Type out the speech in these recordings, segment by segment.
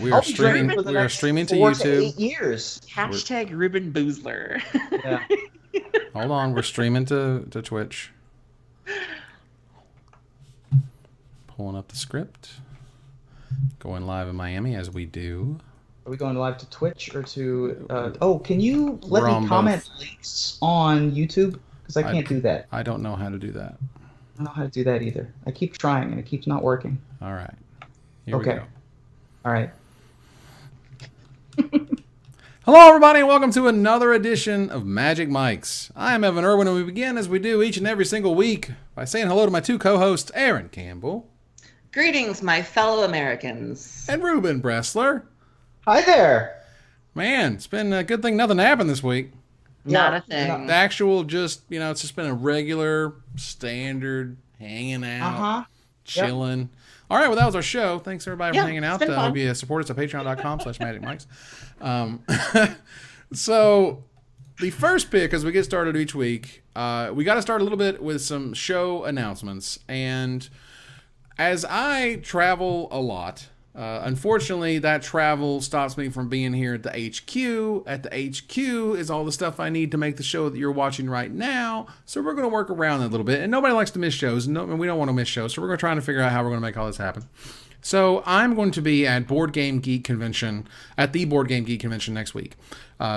We I'll are be drinking streaming. for the We are next streaming to 4 to YouTube. 8 years. Hashtag Ruben Boozler. Yeah. Hold on, we're streaming to Twitch. Pulling up the script. Going live in Miami as we do. Are we going live to Twitch or to? Can you let We're me on comment both. links on YouTube? Because I can't do that. I don't know how to do that. I don't know how to do that either. I keep trying and it keeps not working. All right. Here we go. All right. Hello, everybody, and welcome to another edition of Magic Mics. I am Evan Irwin, and we begin as we do each and every single week by saying hello to my two co-hosts, Aaron Campbell. Greetings, my fellow Americans. And Ruben Bressler. Hi there. Man, it's been a good thing nothing happened this week. Not a thing. The actual it's just been a regular, standard, hanging out, chilling. Yep. All right, well, that was our show. Thanks, everybody, for hanging out. I hope you support us at patreon.com/magicmics. So, the first pick, as we get started each week, we got to start a little bit with some show announcements. And as I travel a lot, unfortunately, that travel stops me from being here at the HQ. At the HQ is all the stuff I need to make the show that you're watching right now. So we're going to work around it a little bit. And nobody likes to miss shows. And we don't want to miss shows. So we're going to try to figure out how we're going to make all this happen. So I'm going to be at the Board Game Geek Convention next week.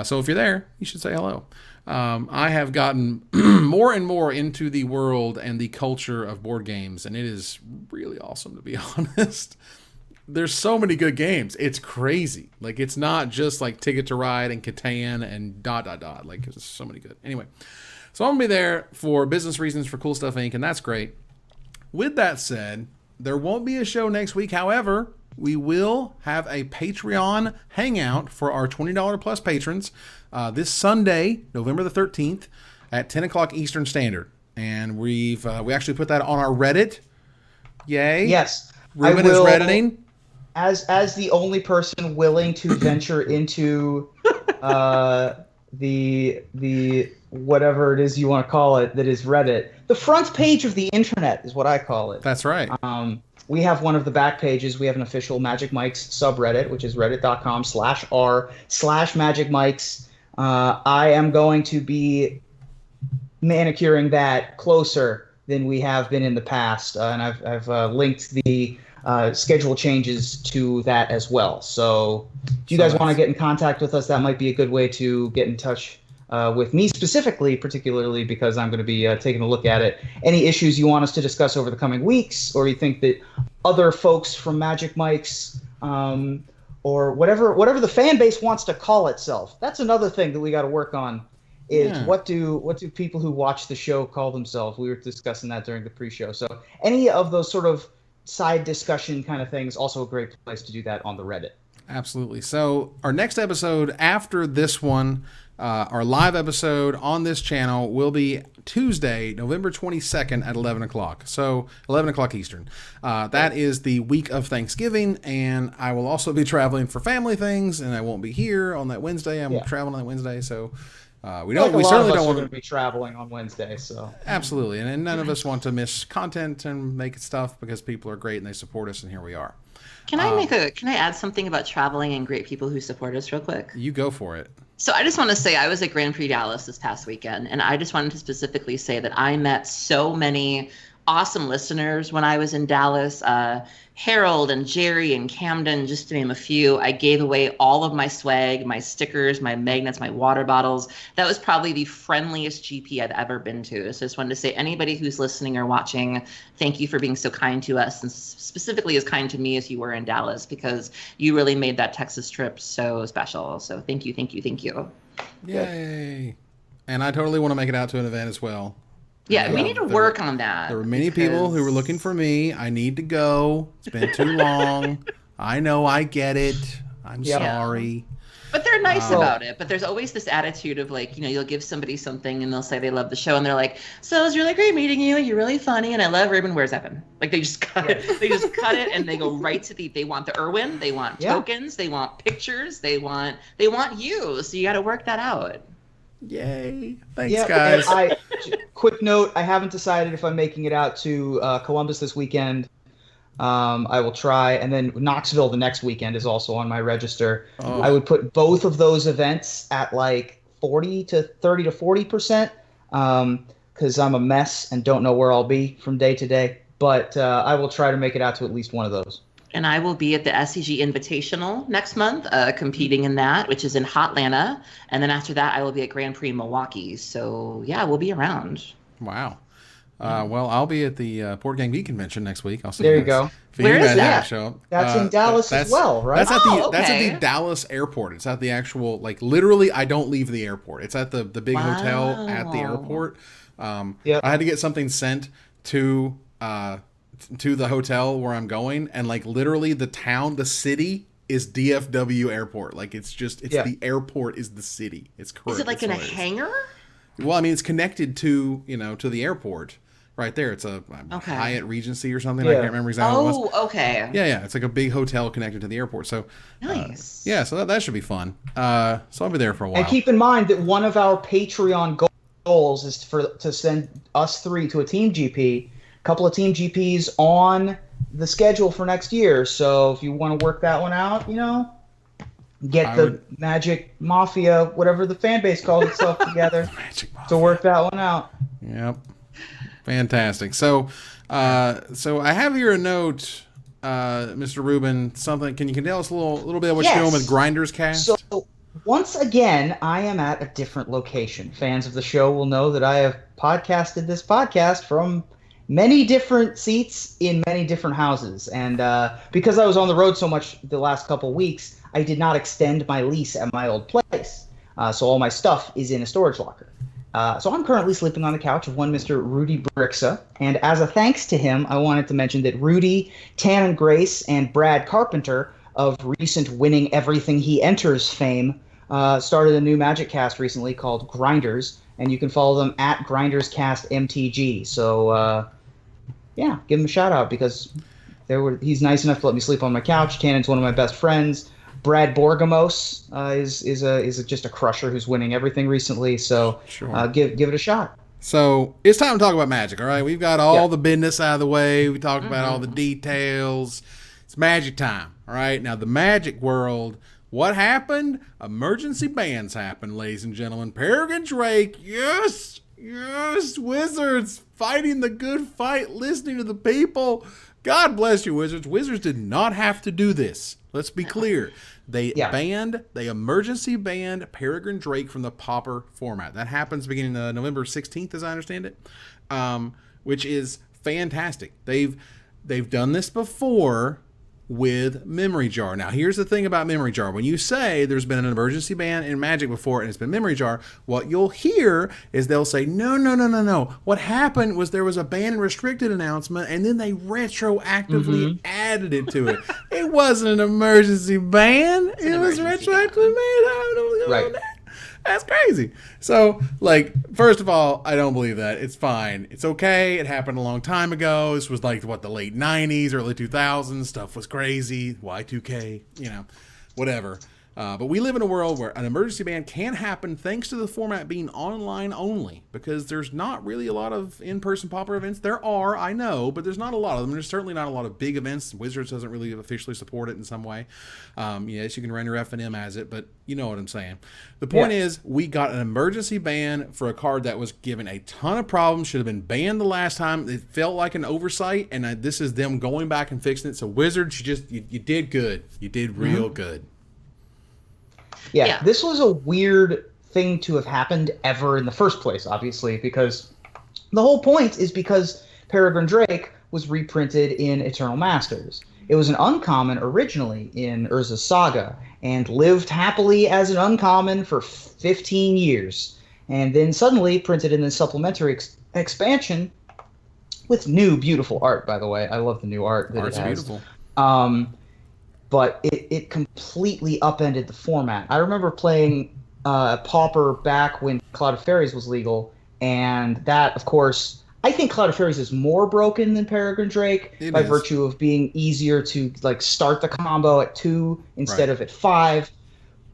So if you're there, you should say hello. I have gotten more and more into the world and the culture of board games. And it is really awesome, to be honest. There's so many good games. It's crazy. Like, it's not just like Ticket to Ride and Catan and ... Like, there's so many good. Anyway, so I'm going to be there for business reasons for Cool Stuff Inc., and that's great. With that said, there won't be a show next week. However, we will have a Patreon hangout for our $20 plus patrons this Sunday, November the 13th at 10 o'clock Eastern Standard. And we actually put that on our Reddit. Yay. Yes. Ruben is Redditing. As the only person willing to venture into the whatever it is you want to call it that is Reddit, the front page of the internet is what I call it. That's right. We have one of the back pages. We have an official Magic Mics subreddit, which is reddit.com/r/magicmics. I am going to be manicuring that closer than we have been in the past, and I've linked the schedule changes to that as well. So if you guys want to get in contact with us, that might be a good way to get in touch with me specifically, particularly because I'm going to be taking a look at it. Any issues you want us to discuss over the coming weeks, or you think that other folks from Magic Mics or whatever the fan base wants to call itself. That's another thing that we got to work on. What do people who watch the show call themselves? We were discussing that during the pre-show. So any of those sort of side discussion kind of things, also a great place to do that on the Reddit. Absolutely. So our next episode after this one, our live episode on this channel will be Tuesday, November 22nd at 11 o'clock. So 11 o'clock Eastern. That is the week of Thanksgiving, and I will also be traveling for family things, and I won't be here on that Wednesday. I'm traveling on that Wednesday, so we certainly don't want to be traveling on Wednesday. So absolutely, and none of us want to miss content and make stuff because people are great and they support us, and here we are. Can I add something about traveling and great people who support us real quick? You go for it. So I just want to say I was at Grand Prix Dallas this past weekend, and I just wanted to specifically say that I met so many awesome listeners when I was in Dallas. Harold and Jerry and Camden, just to name a few. I gave away all of my swag, my stickers, my magnets, my water bottles. That was probably the friendliest GP I've ever been to. So I just wanted to say, anybody who's listening or watching, thank you for being so kind to us, and specifically as kind to me as you were in Dallas, because you really made that Texas trip so special. So thank you, thank you, thank you. Yay. And I totally want to make it out to an event as well. Yeah, we need to work on that. There were many people who were looking for me. I need to go. It's been too long. I know, I get it. I'm sorry. But they're nice about it. But there's always this attitude of like, you'll give somebody something and they'll say they love the show and they're like, so it was really great meeting you. You're really funny and I love Ruben. Where's Evan? Like they just cut it. They just cut it and they go right to they want the Irwin. They want tokens. They want pictures. They want you. So you got to work that out. Yay. Thanks, guys. Quick note, I haven't decided if I'm making it out to Columbus this weekend. I will try, and then Knoxville the next weekend is also on my register. Oh. I would put both of those events at like 40 to 30 to 40%, because I'm a mess and don't know where I'll be from day to day. But I will try to make it out to at least one of those. And I will be at the SCG Invitational next month, competing in that, which is in Hotlanta. And then after that, I will be at Grand Prix Milwaukee. So yeah, we'll be around. Wow. Well, I'll be at the Board Game Geek convention next week. I'll see There you you guys. go. Where is that? Show up. That's in Dallas as well, right? That's at that's at okay. the Dallas airport. It's at the actual, like, literally, I don't leave the airport. It's at the big hotel at the airport. Yep. I had to get something sent to the hotel where I'm going, and like literally the city is DFW airport. Like it's the airport is the city. It's correct. Is it like in a hangar? Well, I mean, it's connected to to the airport right there. It's a Hyatt Regency or something. I can't remember exactly what it was. Oh, okay. Yeah. It's like a big hotel connected to the airport. So Nice. so that should be fun. So I'll be there for a while. And keep in mind that one of our Patreon goals is to send us three to a Team GP. A couple of Team GPs on the schedule for next year. So if you want to work that one out, get Magic Mafia, whatever the fan base calls itself together to work that one out. Yep. Fantastic. So I have here a note, Mr. Rubin, something. Can you tell us a little bit of what you're doing with Grinders Cast? So once again, I am at a different location. Fans of the show will know that I have podcasted this podcast from many different seats in many different houses. And because I was on the road so much the last couple of weeks, I did not extend my lease at my old place. So all my stuff is in a storage locker. So I'm currently sleeping on the couch of one Mr. Rudy Brixa. And as a thanks to him, I wanted to mention that Rudy, Tannon Grace, and Brad Carpenter of recent Winning Everything He Enters fame started a new Magic cast recently called Grinders. And you can follow them at GrindersCastMTG. So, give him a shout out because he's nice enough to let me sleep on my couch. Tannon's one of my best friends. Brad Borgamos is just a crusher who's winning everything recently. So give it a shot. So it's time to talk about Magic. All right, we've got all the business out of the way. We talked about all the details. It's Magic time. All right, now the Magic world. What happened? Emergency bans happened, ladies and gentlemen. Peregrine Drake, yes, Wizards fighting the good fight, listening to the people. God bless you, Wizards. Wizards did not have to do this. Let's be clear. They emergency banned Peregrine Drake from the Pauper format. That happens beginning November 16th, as I understand it, which is fantastic. They've done this before with Memory Jar. Now, here's the thing about Memory Jar. When you say there's been an emergency ban in Magic before and it's been Memory Jar, what you'll hear is they'll say, no. What happened was there was a ban and restricted announcement and then they retroactively added it to it. It wasn't an emergency ban. It was retroactively made. Right. That's crazy. So, first of all, I don't believe that. It's fine. It's okay. It happened a long time ago. This was the late 90s, early 2000s. Stuff was crazy. Y2K, whatever. But we live in a world where an emergency ban can happen thanks to the format being online only, because there's not really a lot of in-person Pauper events. There are, I know, but there's not a lot of them. There's certainly not a lot of big events. Wizards doesn't really officially support it in some way. Yes, you can run your F&M as it, but you know what I'm saying. The point is, we got an emergency ban for a card that was given a ton of problems, should have been banned the last time. It felt like an oversight, and this is them going back and fixing it. So Wizards, you did good. You did real good. Yeah, this was a weird thing to have happened ever in the first place, obviously, because the whole point is because Peregrine Drake was reprinted in Eternal Masters. It was an uncommon originally in Urza's Saga and lived happily as an uncommon for 15 years, and then suddenly printed in the supplementary expansion with new beautiful art, by the way. I love the new art that it has. Beautiful. But it completely upended the format. I remember playing Pauper back when Cloud of Fairies was legal, and that, of course, I think Cloud of Fairies is more broken than Peregrine Drake by virtue of being easier to start the combo at 2 instead of at 5.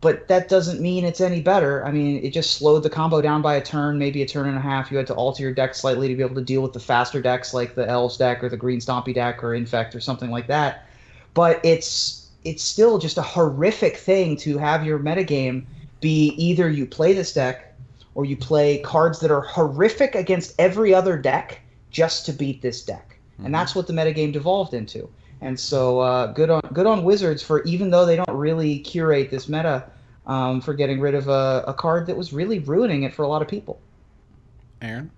but that doesn't mean it's any better. I mean, it just slowed the combo down by a turn, maybe a turn and a half. You had to alter your deck slightly to be able to deal with the faster decks like the Elves deck or the Green Stompy deck or Infect or something like that. But it's still just a horrific thing to have your metagame be either you play this deck or you play cards that are horrific against every other deck just to beat this deck. And that's what the metagame devolved into. And so good on Wizards for, even though they don't really curate this meta, for getting rid of a card that was really ruining it for a lot of people. Aaron?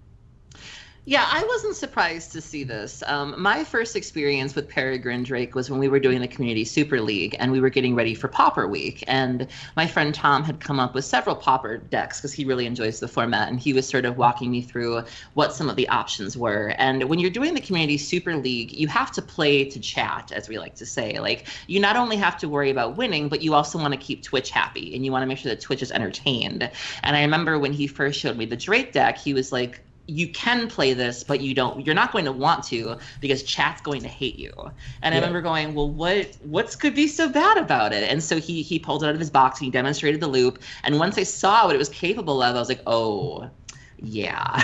Yeah, I wasn't surprised to see this. My first experience with Peregrine Drake was when we were doing the Community Super League, and we were getting ready for Pauper Week. And my friend Tom had come up with several Pauper decks because he really enjoys the format, and he was sort of walking me through what some of the options were. And when you're doing the Community Super League, you have to play to chat, as we like to say. Like, you not only have to worry about winning, but you also want to keep Twitch happy, and you want to make sure that Twitch is entertained. And I remember when he first showed me the Drake deck, he was like, you can play this, but you're not going to want to because chat's going to hate you. And I remember going, well, what could be so bad about it? And so he pulled it out of his box and he demonstrated the loop. And once I saw what it was capable of, I was like, oh, yeah.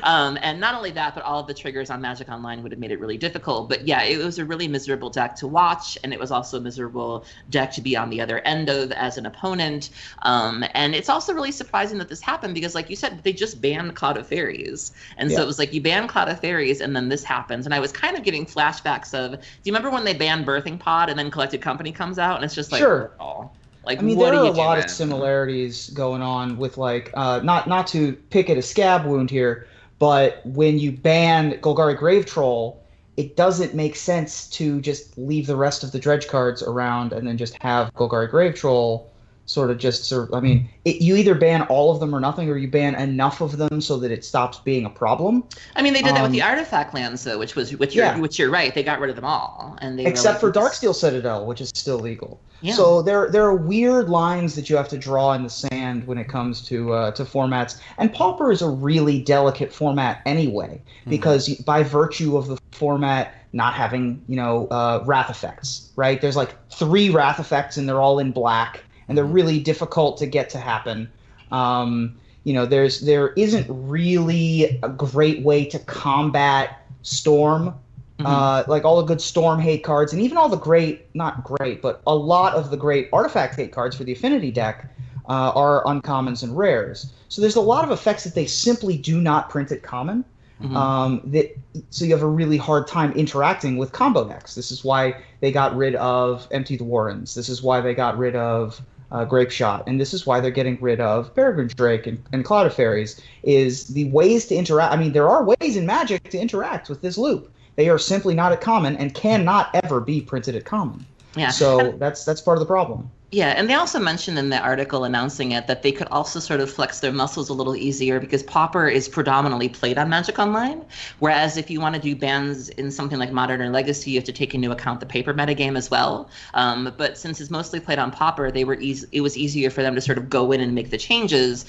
And not only that, but all of the triggers on Magic Online would have made it really difficult. But yeah, it was a really miserable deck to watch, and it was also a miserable deck to be on the other end of as an opponent. And it's also really surprising that this happened because, like you said, they just banned Cloud of Fairies. And so it was like, you ban Cloud of Fairies, and then this happens. And I was kind of getting flashbacks of, do you remember when they banned Birthing Pod and then Collected Company comes out? And it's just like, sure. Oh. Like, I mean, what there are a doing? lot of similarities going on with, like, not to pick at a scab wound here, but when you ban Golgari Grave Troll, it doesn't make sense to just leave the rest of the dredge cards around and then just have Golgari Grave Troll you either ban all of them or nothing, or you ban enough of them so that it stops being a problem. I mean, they did that with the artifact lands, though, which you're right. They got rid of them all, and except for Darksteel Citadel, which is still legal. Yeah. So there are weird lines that you have to draw in the sand when it comes to formats. And Pauper is a really delicate format anyway, because by virtue of the format not having wrath effects, right? There's like 3 wrath effects, and they're all in black. And they're really difficult to get to happen. There isn't really a great way to combat Storm, like all the good Storm hate cards, and even all the not great, but a lot of the great Artifact hate cards for the Affinity deck are uncommons and rares. So there's a lot of effects that they simply do not print at common. So you have a really hard time interacting with combo decks. This is why they got rid of Empty the Warrens. This is why they got rid of Grape Shot, and this is why they're getting rid of Peregrine Drake and Cloud of Fairies, is the ways to interact. I mean, there are ways in Magic to interact with this loop. They are simply not at common and cannot ever be printed at common. Yeah. So that's part of the problem. Yeah, and they also mentioned in the article announcing it that they could also sort of flex their muscles a little easier because Pauper is predominantly played on Magic Online, whereas if you want to do bans in something like Modern or Legacy, you have to take into account the paper metagame as well. But since it's mostly played on Pauper, it was easier for them to sort of go in and make the changes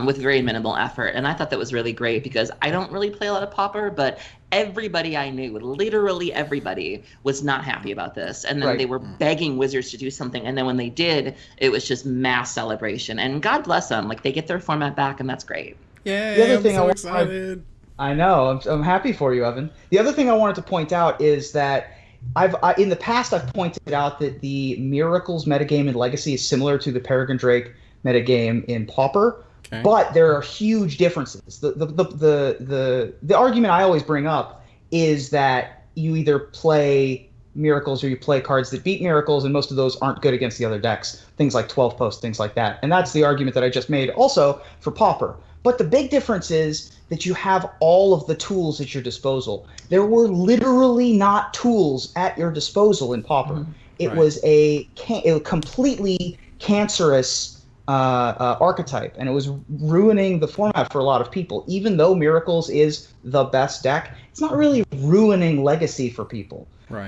with very minimal effort. And I thought that was really great because I don't really play a lot of Pauper, but everybody I knew, literally everybody, was not happy about this. And then they were begging Wizards to do something. And then when they did, it was just mass celebration. And God bless them. Like, they get their format back, and that's great. Yeah, the other I'm thing so excited. I know. I'm happy for you, Evan. The other thing I wanted to point out is that in the past I've pointed out that the Miracles metagame in Legacy is similar to the Peregrine Drake metagame in Pauper. Okay. But there are huge differences. The argument I always bring up is that you either play Miracles or you play cards that beat Miracles, and most of those aren't good against the other decks. Things like 12 Post, things like that. And that's the argument that I just made also for Pauper. But the big difference is that you have all of the tools at your disposal. There were literally not tools at your disposal in Pauper. It was a completely cancerous archetype, and it was ruining the format for a lot of people. Even though Miracles is the best deck, it's not really ruining Legacy for people. Right.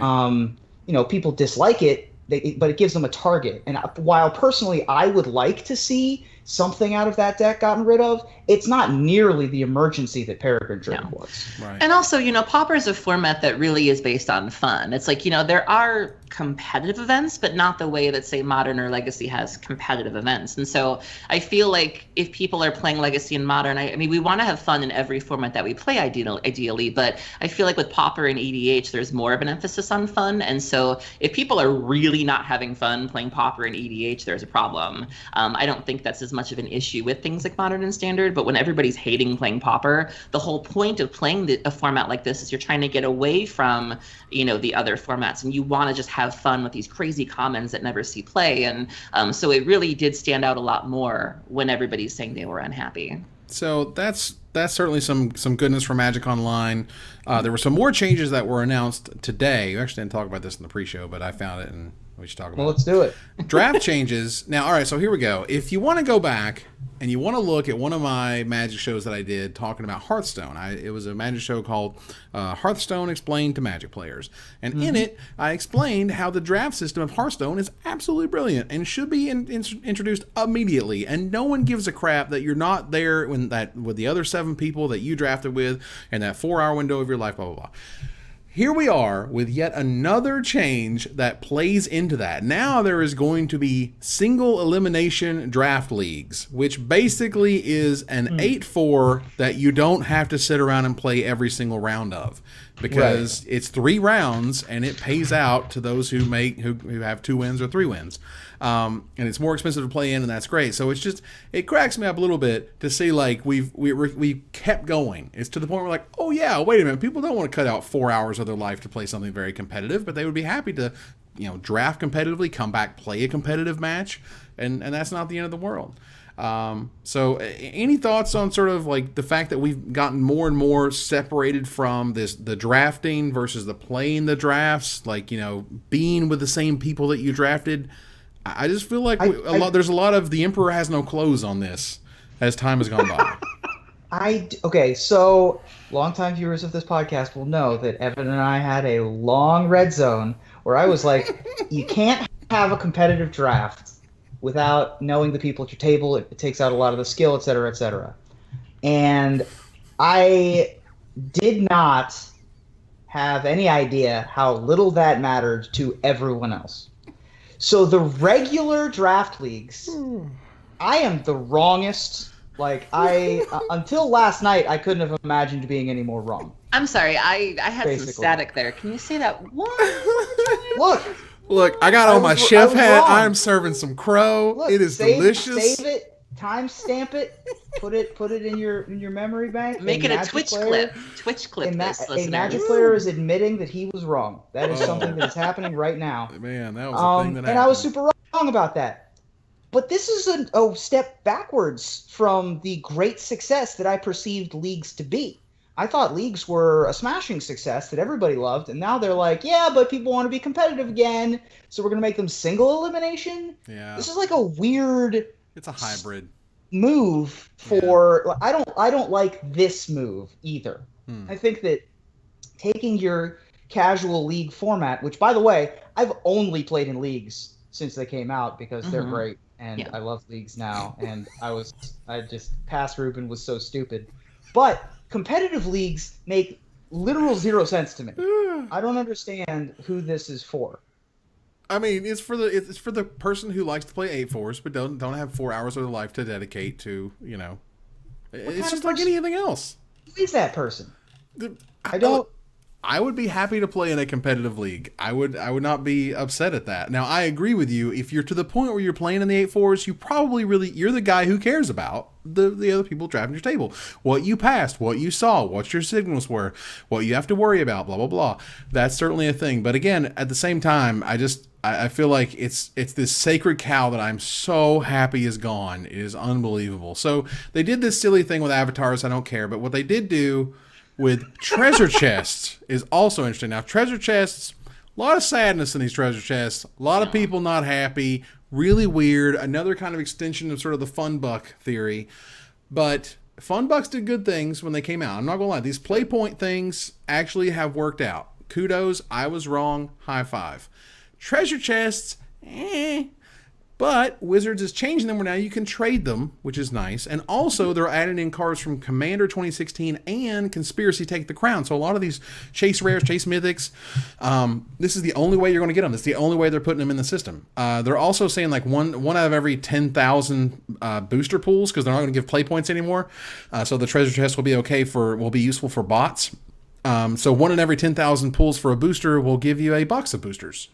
People dislike it, but it gives them a target. And while personally I would like to see something out of that deck gotten rid of, it's not nearly the emergency that Peregrine Drake was. Right. And also, Pauper is a format that really is based on fun. It's like, there are competitive events, but not the way that, say, Modern or Legacy has competitive events. And so I feel like if people are playing Legacy and Modern, I mean, we want to have fun in every format that we play ideally, but I feel like with Pauper and EDH, there's more of an emphasis on fun. And so if people are really not having fun playing Pauper and EDH, there's a problem. I don't think that's as much of an issue with things like Modern and Standard, but when everybody's hating playing Pauper, the whole point of playing a format like this is you're trying to get away from, the other formats, and you want to just have fun with these crazy commons that never see play. And so it really did stand out a lot more when everybody's saying they were unhappy. So that's certainly some goodness for Magic Online. There were some more changes that were announced today. We actually didn't talk about this in the pre-show, but I found it and we should talk about it. Well, let's do it. Draft changes. Now, all right, so here we go. If you want to go back and you want to look at one of my Magic shows that I did talking about Hearthstone, it was a Magic show called Hearthstone Explained to Magic Players. And in it, I explained how the draft system of Hearthstone is absolutely brilliant and should be introduced immediately. And no one gives a crap that you're not there with the other 7 people that you drafted with in that 4-hour window of your life, blah, blah, blah. Here we are with yet another change that plays into that. Now there is going to be single elimination draft leagues, which basically is an 8-4 that you don't have to sit around and play every single round of, because it's 3 rounds and it pays out to those who have 2 wins or 3 wins. And it's more expensive to play in, and that's great. So it cracks me up a little bit to see like we kept going. It's to the point where we're like, oh yeah, wait a minute, people don't want to cut out 4 hours of their life to play something very competitive, but they would be happy to, draft competitively, come back, play a competitive match, and that's not the end of the world. So any thoughts on sort of like the fact that we've gotten more and more separated from the drafting versus the playing the drafts, like, being with the same people that you drafted? I just feel like there's a lot of the emperor has no clothes on this as time has gone by. Okay, so longtime viewers of this podcast will know that Evan and I had a long red zone where I was like, you can't have a competitive draft without knowing the people at your table. It takes out a lot of the skill, et cetera, et cetera. And I did not have any idea how little that mattered to everyone else. So the regular draft leagues, I am the wrongest. Like, until last night, I couldn't have imagined being any more wrong. I'm sorry, I had some static there. Can you say that one more time? Look, I got on my chef hat. I'm serving some crow. Look, it is delicious. Save it, timestamp it, put it in your memory bank. Make it a Twitch clip. Twitch clip. A Magic player is admitting that he was wrong. That is something that is happening right now. Man, that was a thing that happened. And I was super wrong about that. But this is a step backwards from the great success that I perceived leagues to be. I thought leagues were a smashing success that everybody loved, and now they're like, yeah, but people want to be competitive again, so we're going to make them single elimination? Yeah. This is like a weird... It's a hybrid move for... Yeah. I don't like this move either. I think that taking your casual league format, which, by the way, I've only played in leagues since they came out because they're great, and I love leagues now, and I just past Ruben was so stupid. But competitive leagues make literal 0 sense to me. I don't understand who this is for. I mean, it's for the person who likes to play 8-4s but don't have 4 hours of their life to dedicate to, it's just like anything else. Who is that person? I would be happy to play in a competitive league. I would not be upset at that. Now, I agree with you. If you're to the point where you're playing in the 8-4s, you probably you're the guy who cares about the other people drafting your table. What you passed, what you saw, what your signals were, what you have to worry about, blah, blah, blah. That's certainly a thing. But again, at the same time, I feel like it's this sacred cow that I'm so happy is gone. It is unbelievable. So they did this silly thing with avatars. I don't care. But what they did do with treasure chests is also interesting. Now, treasure chests, a lot of sadness in these treasure chests. A lot of people not happy. Really weird. Another kind of extension of sort of the fun buck theory. But fun bucks did good things when they came out. I'm not going to lie. These play point things actually have worked out. Kudos. I was wrong. High five. Treasure chests, But Wizards is changing them where now you can trade them, which is nice. And also they're adding in cards from Commander 2016 and Conspiracy Take the Crown. So a lot of these Chase Rares, Chase Mythics, this is the only way you're going to get them. This is the only way they're putting them in the system. They're also saying like one out of every 10,000 booster pools, because they're not going to give play points anymore. So the treasure chest will be useful for bots. So 1 in every 10,000 pulls for a booster will give you a box of boosters.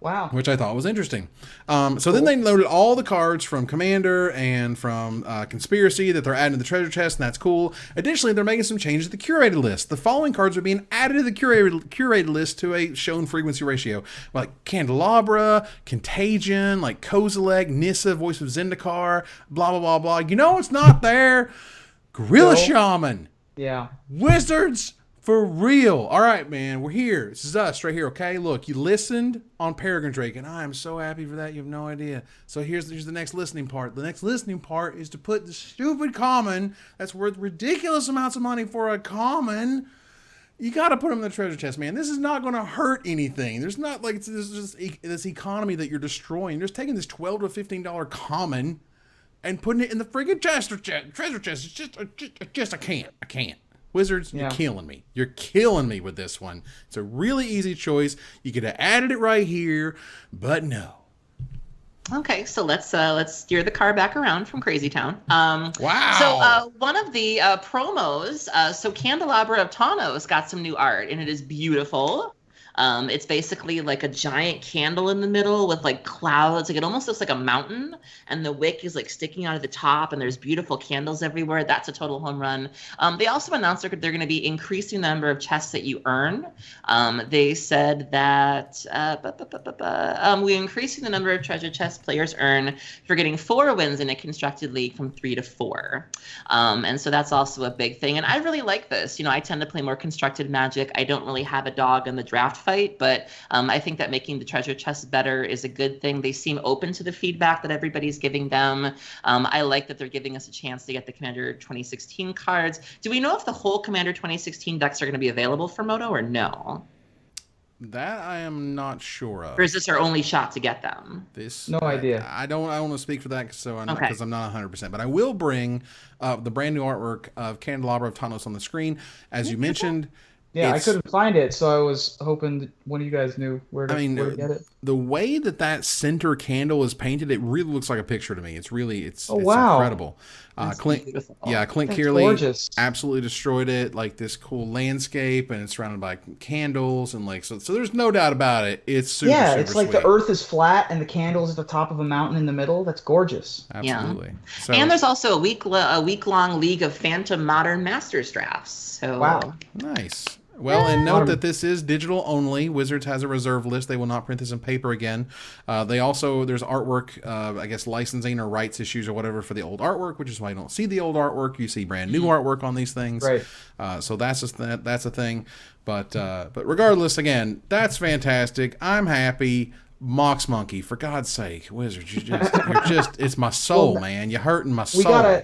Wow. Which I thought was interesting. So then they loaded all the cards from Commander and from Conspiracy that they're adding to the treasure chest, and that's cool. Additionally, they're making some changes to the curated list. The following cards are being added to the curated list to a shown frequency ratio. Like Candelabra, Contagion, like Kozilek, Nissa, Voice of Zendikar, blah, blah, blah, blah. You know what's not there? Gorilla Shaman. Yeah. Wizards. For real. All right, man. We're here. This is us right here, okay? Look, you listened on Peregrine Drake, and I am so happy for that. You have no idea. So here's the next listening part. The next listening part is to put the stupid common that's worth ridiculous amounts of money for a common. You got to put them in the treasure chest, man. This is not going to hurt anything. There's not like this economy that you're destroying. You're just taking this $12 to $15 common and putting it in the friggin' treasure chest. It's just I can't. Wizards, you're killing me. You're killing me with this one. It's a really easy choice. You could have added it right here, but no. Okay, so let's steer the car back around from Crazy Town. Wow. So one of the promos, so Candelabra of Tawnos got some new art, and it is beautiful. It's basically like a giant candle in the middle with like clouds. Like it almost looks like a mountain, and the wick is like sticking out of the top, and there's beautiful candles everywhere. That's a total home run. They also announced they're going to be increasing the number of chests that you earn. They said that we're increasing the number of treasure chest players earn for getting 4 wins in a constructed league from 3 to 4. And so that's also a big thing. And I really like this. You know, I tend to play more constructed Magic. I don't really have a dog in the draft fight, but I think that making the treasure chest better is a good thing. They seem open to the feedback that everybody's giving them. I like that they're giving us a chance to get the Commander 2016 cards. Do we know if the whole Commander 2016 decks are going to be available for Moto or no? That I am not sure of. Or is this our only shot to get them? No idea. I don't want to speak for that because I'm not 100%. But I will bring the brand new artwork of Candelabra of Tawnos on the screen. As you mentioned. Yeah, I couldn't find it, so I was hoping that one of you guys knew where to get it. The way that center candle is painted, it really looks like a picture to me. It's incredible. Clint Kearley absolutely destroyed it, like this cool landscape, and it's surrounded by candles, and like so there's no doubt about it. It's super it's like sweet. The earth is flat and the candle's at the top of a mountain in the middle. That's gorgeous. Absolutely. Yeah. So, and there's also a week-long League of Phantom Modern Masters drafts. So wow, nice. Well, and note that this is digital only. Wizards has a reserve list. They will not print this in paper again. There's artwork, I guess licensing or rights issues or whatever for the old artwork, which is why you don't see the old artwork. You see brand new artwork on these things. Right. So that's a thing. But regardless, again, that's fantastic. I'm happy. Mox Monkey, for God's sake, Wizards, it's my soul, man. You're hurting my soul.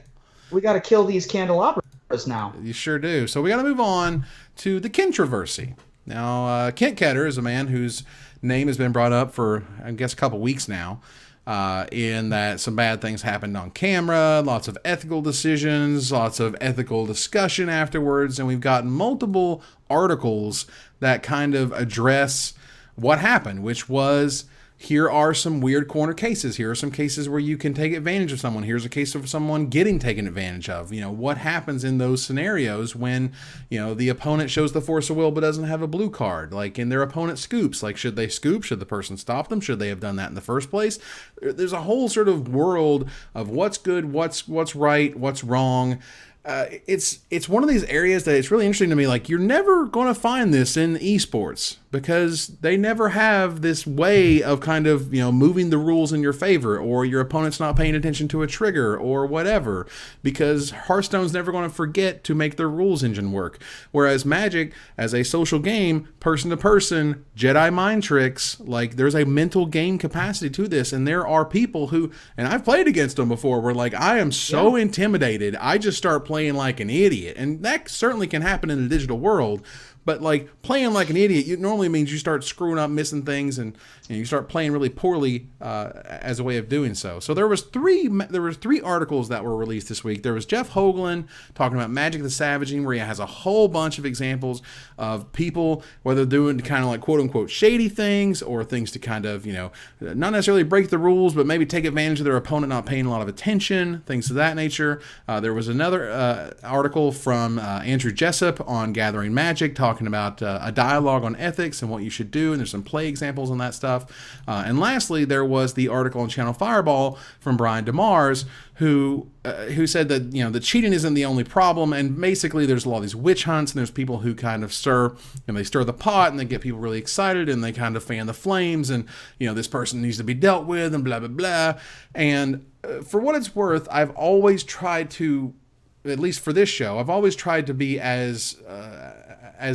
We gotta kill these candelabras now. You sure do. So we got to move on to the Kentroversy. Now, Kent Ketter is a man whose name has been brought up for, I guess, a couple weeks now, in that some bad things happened on camera, lots of ethical decisions, lots of ethical discussion afterwards, and we've gotten multiple articles that kind of address what happened, which was, here are some weird corner cases. Here are some cases where you can take advantage of someone. Here's a case of someone getting taken advantage of. You know, what happens in those scenarios when, you know, the opponent shows the force of will but doesn't have a blue card? Like, and their opponent scoops. Like, should they scoop? Should the person stop them? Should they have done that in the first place? There's a whole sort of world of what's good, what's right, what's wrong. It's one of these areas that it's really interesting to me. Like, you're never going to find this in esports because they never have this way of kind of, you know, moving the rules in your favor, or your opponent's not paying attention to a trigger or whatever, because Hearthstone's never going to forget to make their rules engine work. Whereas Magic, as a social game, person to person, Jedi mind tricks, like, there's a mental game capacity to this. And there are people who, and I've played against them before, where like, I am so intimidated, I just start playing like an idiot. And that certainly can happen in the digital world. But like playing like an idiot, it normally means you start screwing up, missing things, and you start playing really poorly as a way of doing so. So there were three articles that were released this week. There was Jeff Hoagland talking about Magic the Savaging, where he has a whole bunch of examples of people, whether doing kind of like quote unquote shady things or things to kind of, not necessarily break the rules, but maybe take advantage of their opponent not paying a lot of attention, things of that nature. There was another article from Andrew Jessup on Gathering Magic talking about a dialogue on ethics and what you should do, and there's some play examples on that stuff. And lastly, there was the article on Channel Fireball from Brian DeMars, who said that the cheating isn't the only problem, and basically there's a lot of these witch hunts, and there's people who kind of stir the pot, and they get people really excited, and they kind of fan the flames, and this person needs to be dealt with, and blah blah blah. And for what it's worth, I've always tried to, at least for this show, I've always tried to be as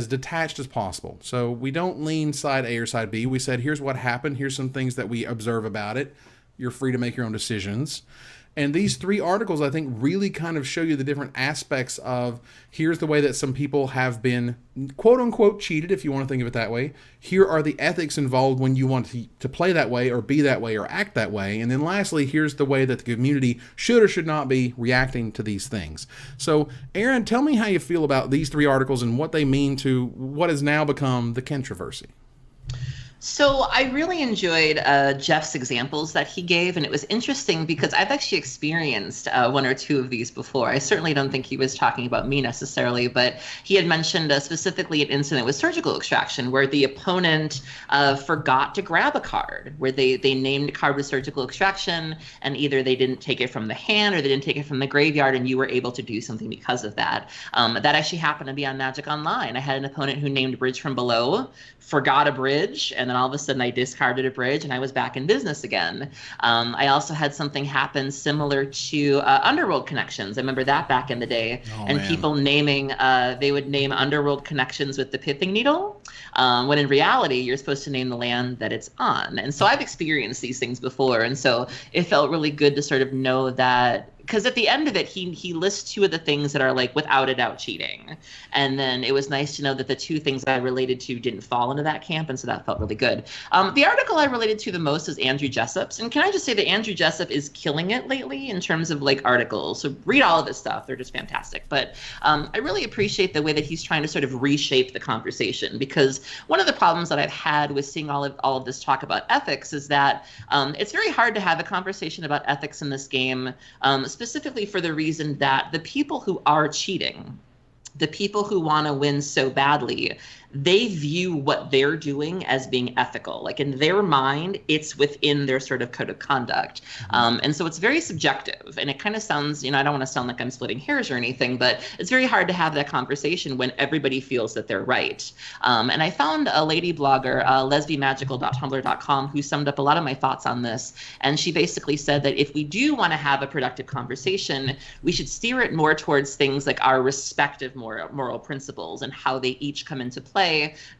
detached as possible. So we don't lean side A or side B. We said, here's what happened. Here's some things that we observe about it. You're free to make your own decisions. And these three articles, I think, really kind of show you the different aspects of here's the way that some people have been quote-unquote cheated, if you want to think of it that way. Here are the ethics involved when you want to play that way or be that way or act that way. And then lastly, here's the way that the community should or should not be reacting to these things. So, Aaron, tell me how you feel about these three articles and what they mean to what has now become the Kentroversy. So I really enjoyed Jeff's examples that he gave, and it was interesting because I've actually experienced one or two of these before. I certainly don't think he was talking about me necessarily, but he had mentioned specifically an incident with surgical extraction where the opponent forgot to grab a card, where they named a card with surgical extraction, and either they didn't take it from the hand or they didn't take it from the graveyard, and you were able to do something because of that. That actually happened to be on Magic Online. I had an opponent who named Bridge from Below, forgot a bridge, and then all of a sudden I discarded a bridge and I was back in business again. I also had something happen similar to Underworld Connections. I remember that back in the day. People naming, they would name Underworld Connections with the pithing needle, when in reality you're supposed to name the land that it's on. And so I've experienced these things before, and so it felt really good to sort of know that, because at the end of it, he lists two of the things that are like without a doubt cheating. And then it was nice to know that the two things I related to didn't fall into that camp. And so that felt really good. The article I related to the most is Andrew Jessup's. And can I just say that Andrew Jessup is killing it lately in terms of like articles. So read all of his stuff. They're just fantastic. But I really appreciate the way that he's trying to sort of reshape the conversation, because one of the problems that I've had with seeing all of this talk about ethics is that it's very hard to have a conversation about ethics in this game, specifically for the reason that the people who are cheating, the people who want to win so badly, they view what they're doing as being ethical. Like in their mind, it's within their sort of code of conduct. And so it's very subjective. And it kind of sounds, I don't want to sound like I'm splitting hairs or anything, but it's very hard to have that conversation when everybody feels that they're right. And I found a lady blogger, lesbiamagical.tumblr.com, who summed up a lot of my thoughts on this. And she basically said that if we do want to have a productive conversation, we should steer it more towards things like our respective moral principles and how they each come into play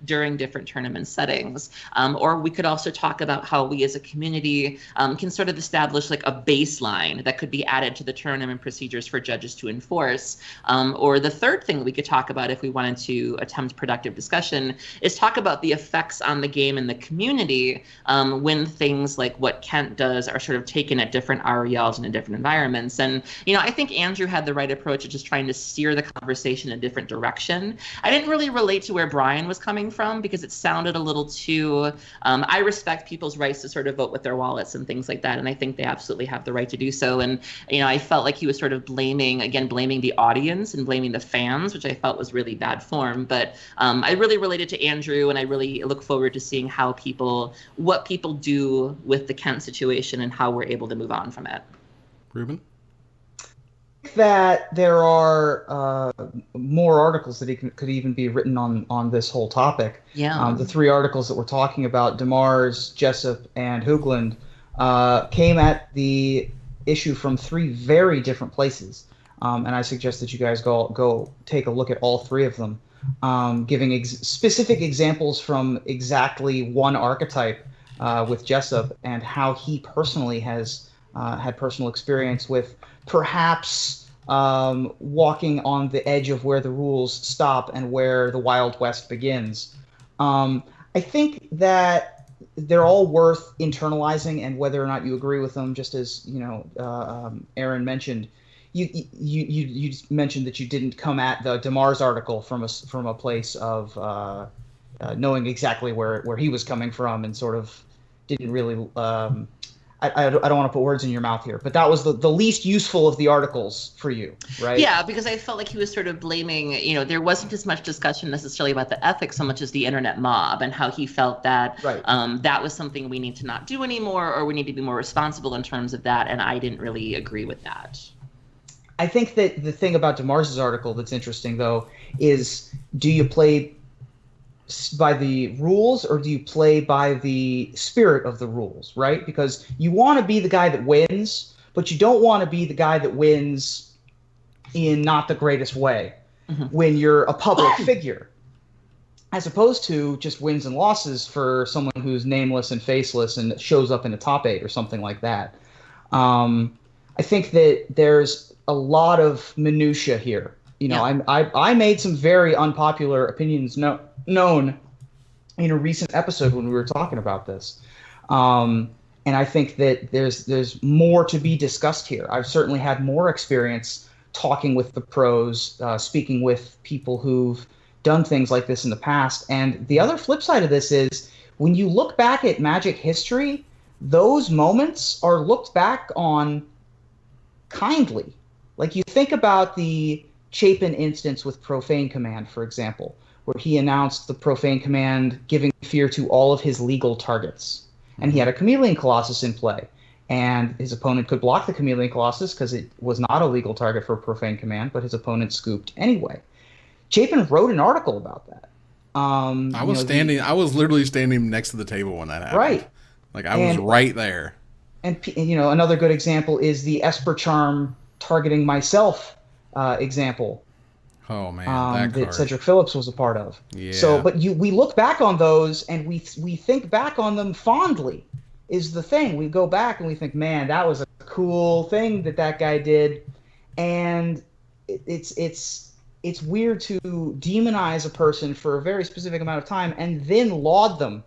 during different tournament settings. Or we could also talk about how we as a community can sort of establish like a baseline that could be added to the tournament procedures for judges to enforce. Or the third thing we could talk about if we wanted to attempt productive discussion is talk about the effects on the game and the community when things like what Kent does are sort of taken at different RELs and in different environments. And, I think Andrew had the right approach of just trying to steer the conversation in a different direction. I didn't really relate to where Brian was coming from because it sounded a little too, I respect people's rights to sort of vote with their wallets and things like that. And I think they absolutely have the right to do so. And, I felt like he was sort of blaming the audience and blaming the fans, which I felt was really bad form. But I really related to Andrew, and I really look forward to seeing what people do with the Kent situation and how we're able to move on from it. Ruben? That there are more articles that could even be written on this whole topic. Yeah. The three articles that we're talking about, DeMars, Jessup, and Hoagland, came at the issue from three very different places. And I suggest that you guys go take a look at all three of them, giving specific examples from exactly one archetype with Jessup and how he personally has had personal experience with perhaps walking on the edge of where the rules stop and where the Wild West begins. I think that they're all worth internalizing, and whether or not you agree with them, just as Aaron mentioned, you mentioned that you didn't come at the DeMars article from a place of knowing exactly where he was coming from, and sort of didn't really. I don't want to put words in your mouth here, but that was the least useful of the articles for you, right? Yeah, because I felt like he was sort of blaming, there wasn't as much discussion necessarily about the ethics so much as the internet mob, and how he felt that that was something we need to not do anymore, or we need to be more responsible in terms of that, and I didn't really agree with that. I think that the thing about DeMars's article that's interesting, though, is do you play by the rules or do you play by the spirit of the rules, right? Because you want to be the guy that wins, but you don't want to be the guy that wins in not the greatest way when you're a public figure, as opposed to just wins and losses for someone who's nameless and faceless and shows up in a top 8 or something like that. I think that there's a lot of minutia here. I made some very unpopular opinions known in a recent episode when we were talking about this. And I think that there's more to be discussed here. I've certainly had more experience talking with the pros, speaking with people who've done things like this in the past. And the other flip side of this is when you look back at Magic history, those moments are looked back on kindly. Like you think about the Chapin instance with Profane Command, for example, where he announced the Profane Command giving fear to all of his legal targets. And he had a Chameleon Colossus in play. And his opponent could block the Chameleon Colossus because it was not a legal target for Profane Command, but his opponent scooped anyway. Chapin wrote an article about that. I was literally standing next to the table when that happened. Right. Like I was right there. And another good example is the Esper Charm targeting myself example. Oh man, that Cedric Phillips was a part of. Yeah. So, but we look back on those and we think back on them fondly. Is the thing we go back and we think, man, that was a cool thing that guy did, and it's weird to demonize a person for a very specific amount of time and then laud them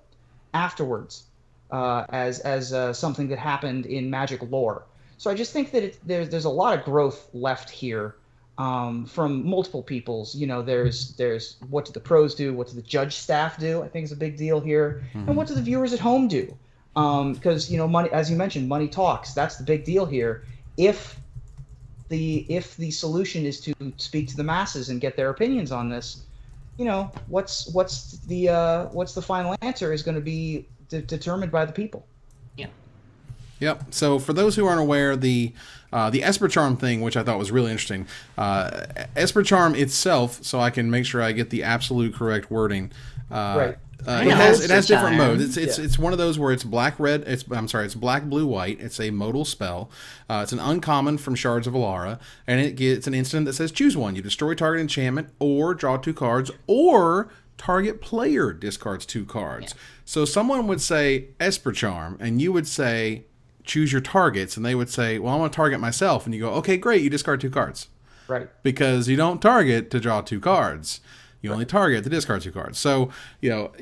afterwards as something that happened in Magic lore. So I just think that there's a lot of growth left here from multiple peoples. There's what do the pros do, what do the judge staff do, I think is a big deal here, and what do the viewers at home do? Because money, as you mentioned, money talks. That's the big deal here. If the solution is to speak to the masses and get their opinions on this, what's the final answer is going to be determined by the people. Yeah. Yep. So for those who aren't aware, the Esper Charm thing, which I thought was really interesting, Esper Charm itself, so I can make sure I get the absolute correct wording. Right. It has different modes. It's one of those where it's black red. It's black blue white. It's a modal spell. It's an uncommon from Shards of Alara, and it's an instant that says choose one. You destroy target enchantment, or draw 2 cards, or target player discards 2 cards. Yeah. So someone would say Esper Charm, and you would say choose your targets, and they would say, well, I want to target myself, and you go, okay, great, you discard 2 cards, right? Because you don't target to draw 2 cards. You only target to discard 2 cards. So,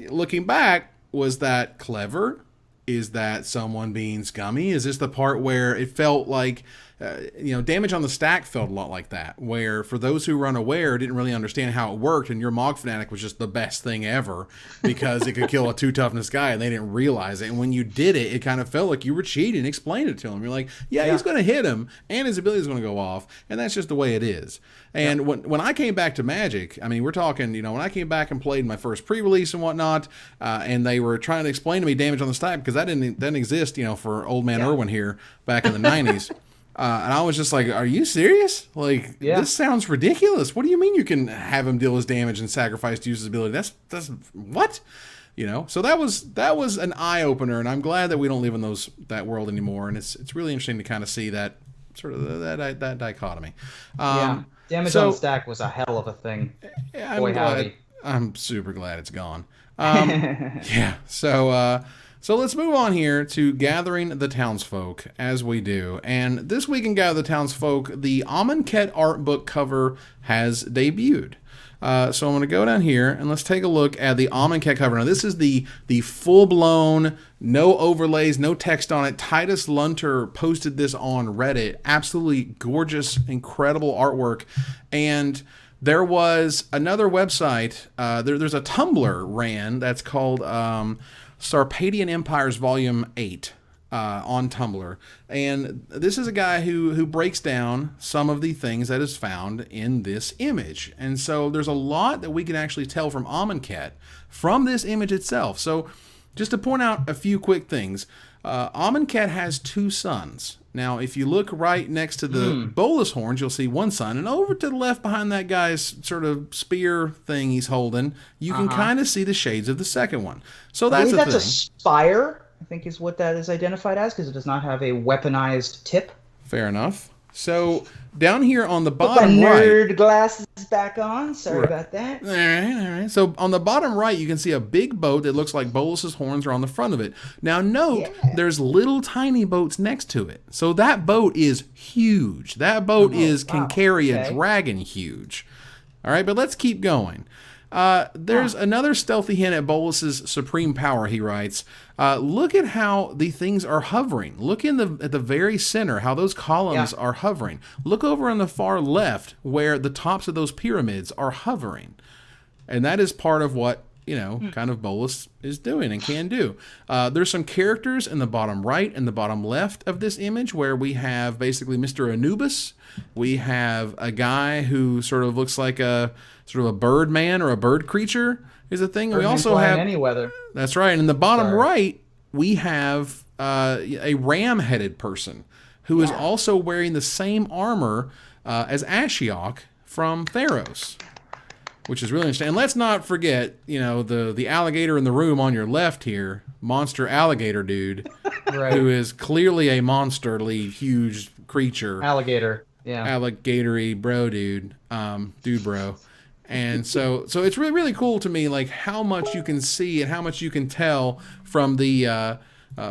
looking back, was that clever? Is that someone being scummy? Is this the part where it felt like, damage on the stack felt a lot like that, where for those who were unaware, didn't really understand how it worked, and your Mog Fanatic was just the best thing ever because it could kill a 2 toughness guy, and they didn't realize it. And when you did it, it kind of felt like you were cheating. Explain it to him. You're like, yeah. He's going to hit him, and his ability is going to go off, and that's just the way it is. And when I came back to Magic, I mean, we're talking, when I came back and played my first pre-release and whatnot, and they were trying to explain to me damage on the stack, because that didn't exist, for old man Irwin here back in the 90s. And I was just like, are you serious? Like, this sounds ridiculous. What do you mean you can have him deal his damage and sacrifice to use his ability? That's what? So that was an eye-opener, and I'm glad that we don't live in that world anymore. And it's really interesting to kind of see that sort of that dichotomy. Damage on the stack was a hell of a thing. I'm super glad it's gone. Yeah. So So let's move on here to Gathering the Townsfolk, as we do. And this week in Gather the Townsfolk, the Amonkhet art book cover has debuted. So I'm going to go down here and let's take a look at the Amonkhet cover. Now this is the full-blown, no overlays, no text on it. Titus Lunter posted this on Reddit. Absolutely gorgeous, incredible artwork. And there was another website, there's a Tumblr ran that's called Sarpadian Empires Volume 8. On Tumblr, and this is a guy who breaks down some of the things that is found in this image, and so there's a lot that we can actually tell from Amonkhet from this image itself. So just to point out a few quick things, Amonkhet has 2 sons. Now if you look right next to the bolus horns, you'll see one son, and over to the left behind that guy's sort of spear thing he's holding, you can kind of see the shades of the second one. So that's a spire, I think is what that is identified as, because it does not have a weaponized tip. Fair enough. So down here on the Put bottom my right, nerd glasses back on. Sorry about that. All right. So on the bottom right, you can see a big boat that looks like Bolus's horns are on the front of it. Now note, there's little tiny boats next to it. So that boat is huge. That boat can carry a dragon huge. All right, but let's keep going. There's another stealthy hint at Bolus's supreme power, he writes. Look at how the things are hovering. Look at the very center, how those columns are hovering. Look over on the far left where the tops of those pyramids are hovering. And that is part of what, kind of Bolus is doing and can do. There's some characters in the bottom right and the bottom left of this image where we have basically Mr. Anubis. We have a guy who sort of looks like a bird man or a bird creature is a thing. We also have any weather. That's right. And in the bottom right, we have a ram-headed person who is also wearing the same armor as Ashiok from Theros, which is really interesting. And let's not forget, the alligator in the room on your left here, monster alligator dude, who is clearly a monsterly huge creature. Alligator, alligatory bro dude, bro. And so it's really, really cool to me, like how much you can see and how much you can tell from the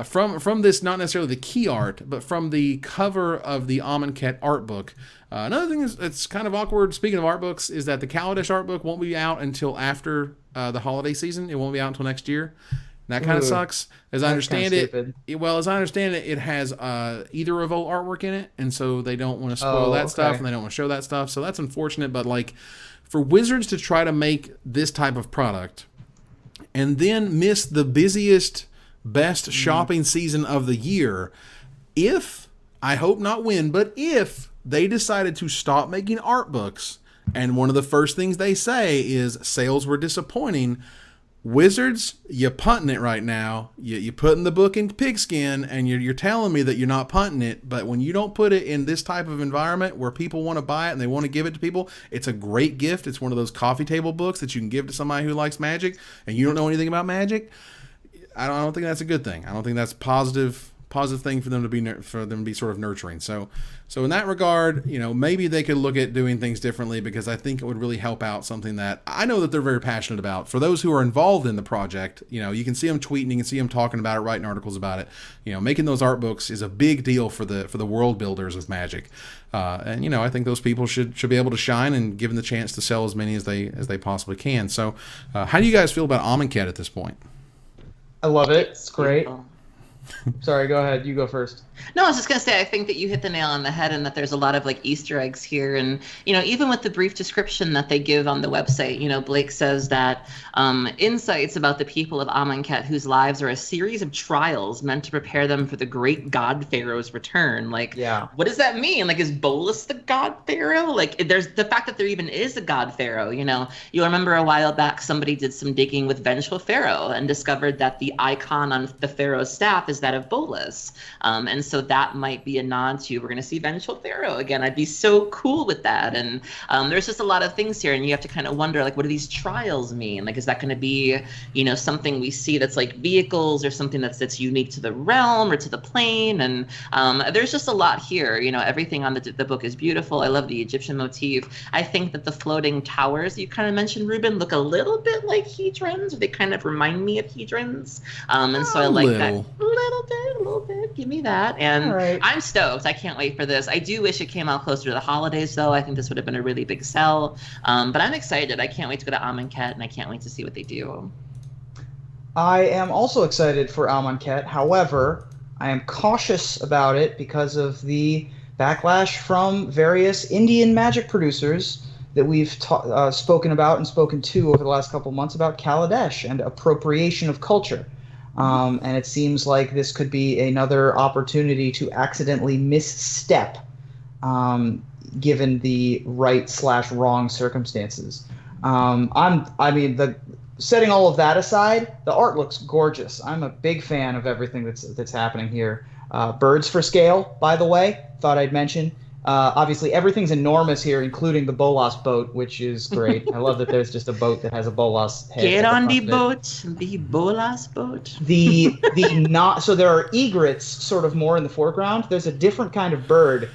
from this, not necessarily the key art, but from the cover of the Amonkhet art book. Another thing that's kind of awkward, speaking of art books, is that the Kaladesh art book won't be out until after the holiday season. It won't be out until next year. That kind of sucks. As I understand it, it has either Revolt artwork in it, and so they don't want to spoil that stuff, and they don't want to show that stuff. So that's unfortunate. But like, for Wizards to try to make this type of product and then miss the busiest, best shopping season of the year, if, I hope not when, but if they decided to stop making art books, and one of the first things they say is sales were disappointing, Wizards, you're punting it right now. You're putting the book in pigskin, and you're telling me that you're not punting it. But when you don't put it in this type of environment where people want to buy it and they want to give it to people, it's a great gift. It's one of those coffee table books that you can give to somebody who likes Magic, and you don't know anything about Magic. I don't think that's a good thing. I don't think that's positive thing for them to be sort of nurturing. So in that regard, maybe they could look at doing things differently, because I think it would really help out something that I know that they're very passionate about. For those who are involved in the project, you can see them tweeting, you can see them talking about it, writing articles about it. Making those art books is a big deal for the world builders of Magic. And I think those people should be able to shine and given the chance to sell as many as they possibly can. So how do you guys feel about Amonkhet at this point? I love it. It's great. Sorry, go ahead. You go first. No, I was just going to say, I think that you hit the nail on the head, and that there's a lot of like Easter eggs here. And, even with the brief description that they give on the website, Blake says that insights about the people of Amonkhet, whose lives are a series of trials meant to prepare them for the great god pharaoh's return. Like, what does that mean? Like, is Bolus the god pharaoh? Like, there's the fact that there even is a god pharaoh. You'll remember a while back, somebody did some digging with Vengeful Pharaoh and discovered that the icon on the pharaoh's staff is that of Bolas. And so that might be a nod to, we're going to see Vengeful Pharaoh again. I'd be so cool with that. And there's just a lot of things here, and you have to kind of wonder, like, what do these trials mean? Like, is that going to be, you know, something we see that's like vehicles, or something that's unique to the realm or to the plane? And there's just a lot here. You know, everything on the book is beautiful. I love the Egyptian motif. I think that the floating towers you kind of mentioned, Ruben, look a little bit like hedrons. They kind of remind me of hedrons. And so I like that a little bit. Give me that. And right. I'm stoked. I can't wait for this. I do wish it came out closer to the holidays, though. I think this would have been a really big sell. But I'm excited. I can't wait to go to Amonkhet, and I can't wait to see what they do. I am also excited for Amonkhet. However, I am cautious about it because of the backlash from various Indian Magic producers that we've spoken about and spoken to over the last couple of months about Kaladesh and appropriation of culture. And it seems like this could be another opportunity to accidentally misstep, given the right/wrong circumstances. Setting all of that aside, the art looks gorgeous. I'm a big fan of everything that's happening here. Birds for scale, by the way, thought I'd mention. Obviously, everything's enormous here, including the Bolas boat, which is great. I love that there's just a boat that has a Bolas head. Get on the boat, the Bolas boat. So there are egrets sort of more in the foreground. There's a different kind of bird,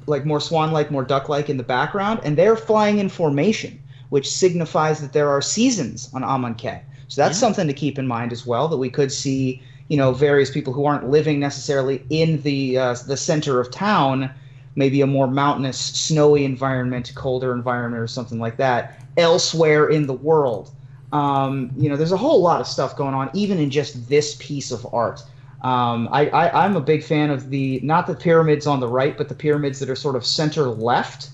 like more swan-like, more duck-like in the background, and they're flying in formation, which signifies that there are seasons on Amonkhet. So that's something to keep in mind as well, that we could see, you know, various people who aren't living necessarily in the center of town, maybe a more mountainous, snowy environment, colder environment or something like that, elsewhere in the world. You know, there's a whole lot of stuff going on, even in just this piece of art. I'm a big fan of not the pyramids on the right, but the pyramids that are sort of center left.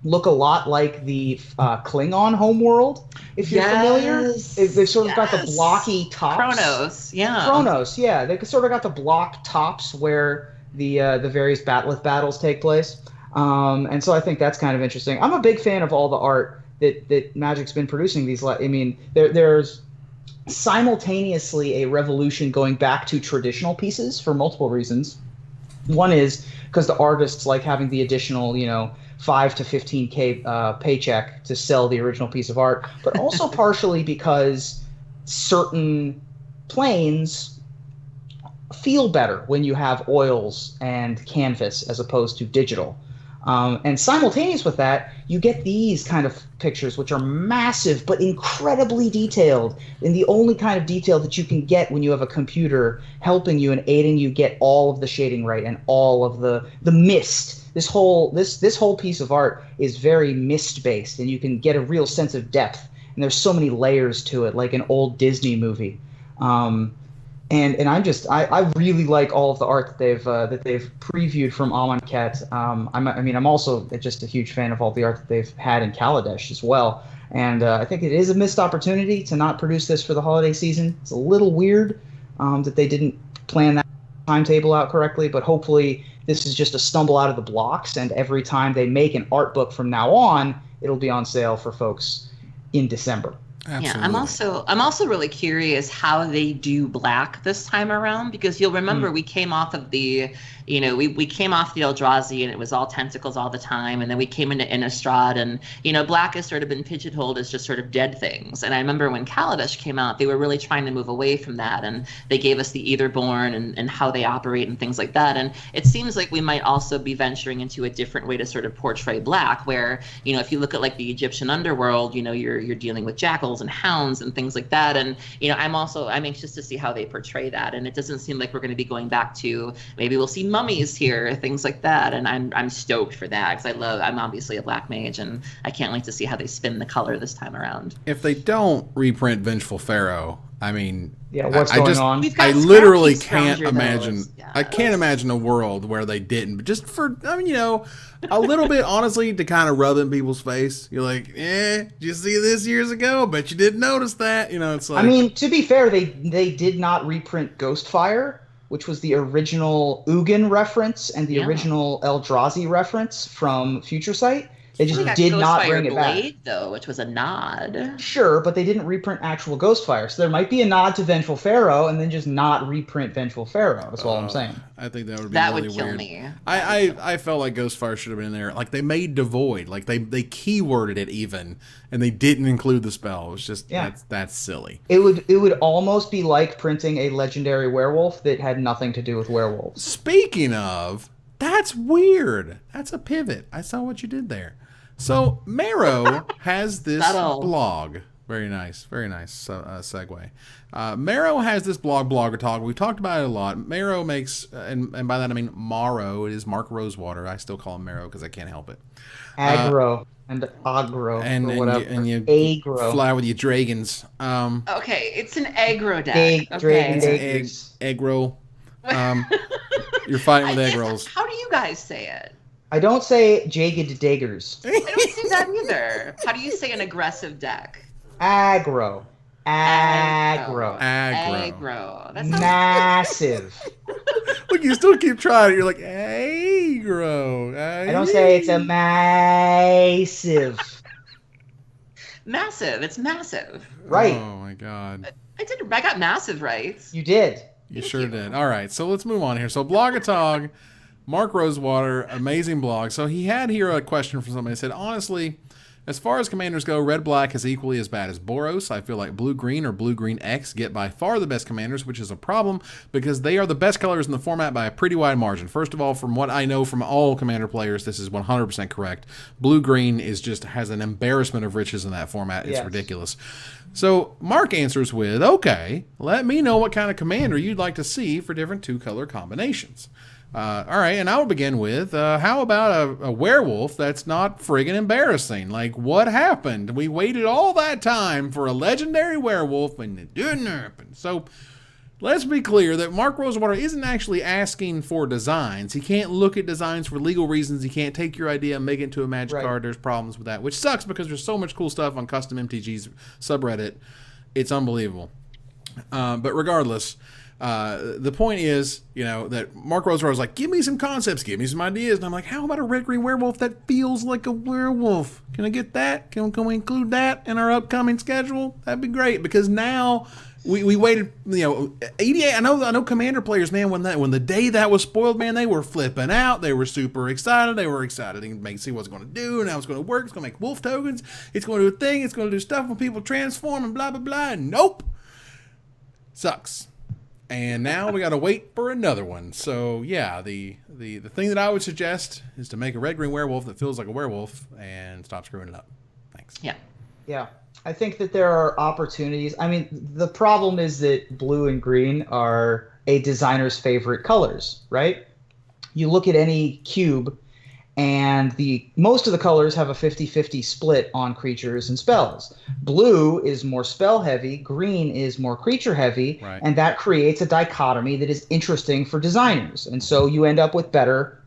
Look a lot like the Klingon homeworld, if you're familiar. They've sort of got the blocky tops. Kronos, yeah. They sort of got the block tops where the various bat'leth battles take place. And so I think that's kind of interesting. I'm a big fan of all the art that Magic's been producing these. I mean, there's simultaneously a revolution going back to traditional pieces for multiple reasons. One is because the artists like having the additional, you know, 5 to 15K paycheck to sell the original piece of art, but also partially because certain planes feel better when you have oils and canvas as opposed to digital. And simultaneous with that, you get these kind of pictures, which are massive but incredibly detailed, and the only kind of detail that you can get when you have a computer helping you and aiding you get all of the shading right and all of the mist. This whole piece of art is very mist-based, and you can get a real sense of depth. And there's so many layers to it, like an old Disney movie. And I really like all of the art that they've previewed from Amonkhet. I'm also just a huge fan of all the art that they've had in Kaladesh as well. And I think it is a missed opportunity to not produce this for the holiday season. It's a little weird that they didn't plan that timetable out correctly, but hopefully this is just a stumble out of the blocks, and every time they make an art book from now on, it'll be on sale for folks in December. Absolutely. Yeah, I'm also really curious how they do black this time around, because you'll remember we came off of the, you know, we came off the Eldrazi and it was all tentacles all the time, and then we came into Innistrad, and you know, black has sort of been pigeonholed as just sort of dead things. And I remember when Kaladesh came out, they were really trying to move away from that, and they gave us the Aetherborn and how they operate and things like that. And it seems like we might also be venturing into a different way to sort of portray black, where, you know, if you look at like the Egyptian underworld, you know, you're dealing with jackals and hounds and things like that. And you know, I'm anxious to see how they portray that. And it doesn't seem like we're going to be going back to, maybe we'll see mummies here, things like that. And I'm stoked for that, because I'm obviously a black mage, and I can't wait to see how they spin the color this time around. If they don't reprint Vengeful Pharaoh, I mean, what's going on? I literally can't imagine. I can't imagine a world where they didn't. But just for, I mean, you know, a little bit, honestly, to kind of rub in people's face. You're like, did you see this years ago? Bet you didn't notice that. You know, it's like. I mean, to be fair, they did not reprint Ghostfire, which was the original Ugin reference and the original Eldrazi reference from Future Sight. They They just got did not Ghostfire bring it back. Blade, though, which was a nod. Sure, but they didn't reprint actual Ghostfire. So there might be a nod to Vengeful Pharaoh and then just not reprint Vengeful Pharaoh. That's all I'm saying. I think that would be That really would kill weird. me. I felt like Ghostfire should have been in there. Like they made Devoid. Like they keyworded it even, and they didn't include the spell. It was just that's silly. It would almost be like printing a legendary werewolf that had nothing to do with werewolves. Speaking of, that's weird. That's a pivot. I saw what you did there. So MaRo has this blog. Very nice segue. MaRo has this blogger talk. We've talked about it a lot. MaRo makes, and by that I mean MaRo. It is Mark Rosewater. I still call him MaRo because I can't help it. Aggro and aggro and or whatever. And you aggro. Fly with your dragons. Okay, it's an aggro deck. It's an egg roll. You're fighting with egg rolls. How do you guys say it? I don't say jagged daggers. I don't say that either. How do you say an aggressive deck? Aggro. Aggro. That's massive. Look, you still keep trying it. You're like, aggro. I don't say it's a massive. Massive. It's massive. Right. Oh, my God. I got massive right. You did. You sure did. All right, so let's move on here. So Blogatog, Mark Rosewater, amazing blog. So he had here a question from somebody. He said, honestly, as far as commanders go, red-black is equally as bad as Boros. I feel like blue-green or blue-green X get by far the best commanders, which is a problem because they are the best colors in the format by a pretty wide margin. First of all, from what I know from all commander players, this is 100% correct. Blue-green has an embarrassment of riches in that format. It's ridiculous. So Mark answers with, okay, let me know what kind of commander you'd like to see for different two-color combinations. All right, and I will begin with, how about a werewolf that's not friggin' embarrassing? Like, what happened? We waited all that time for a legendary werewolf, and it didn't happen. So, let's be clear that Mark Rosewater isn't actually asking for designs. He can't look at designs for legal reasons. He can't take your idea and make it into a Magic card. There's problems with that, which sucks because there's so much cool stuff on Custom MTG's subreddit. It's unbelievable. But regardless... the point is, that Mark Rosewater was like, give me some concepts, give me some ideas. And I'm like, how about a red-green werewolf that feels like a werewolf? Can I get that? Can we include that in our upcoming schedule? That'd be great, because now we waited, 88. I know commander players, man, when the day that was spoiled, man, they were flipping out. They were super excited. They were excited to see what it's going to do, and how it's going to work. It's going to make wolf tokens. It's going to do a thing. It's going to do stuff when people transform and blah, blah, blah. And nope. Sucks. And now we got to wait for another one. So, yeah, the thing that I would suggest is to make a red-green werewolf that feels like a werewolf and stop screwing it up. Thanks. Yeah. Yeah. I think that there are opportunities. I mean, the problem is that blue and green are a designer's favorite colors, right? You look at any cube, and most of the colors have a 50-50 split on creatures and spells. Blue is more spell heavy, green is more creature heavy, and that creates a dichotomy that is interesting for designers. And so you end up with better,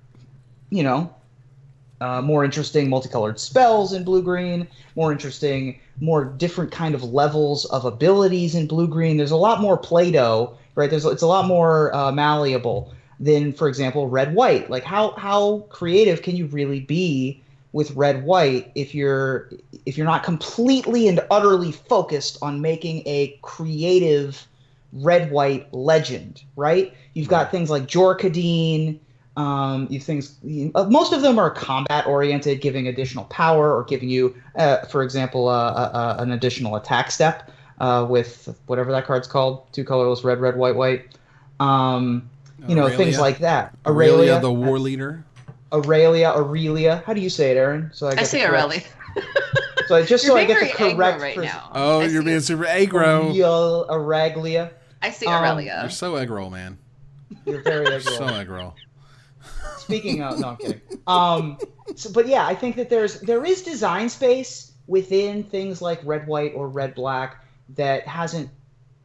more interesting multicolored spells in blue-green, more interesting, more different kind of levels of abilities in blue-green. There's a lot more Play-Doh, right? It's a lot more malleable than, for example, red-white. Like, how creative can you really be with red-white if you're not completely and utterly focused on making a creative red-white legend, right? You've got things like Jorkadine. Most of them are combat-oriented, giving additional power or giving you, for example, an additional attack step with whatever that card's called, two colorless, red, white, white. Aurelia. Things like that. Aurelia, the war leader. Aurelia. How do you say it, Aaron? I say Aurelia. So I get the correct right now. Oh, you're being super aggro. Aurelia. I say Aurelia. You're so aggro, man. You're very aggro. So aggro. Speaking of, no, I'm kidding. But yeah, I think that there is design space within things like red, white, or red, black that hasn't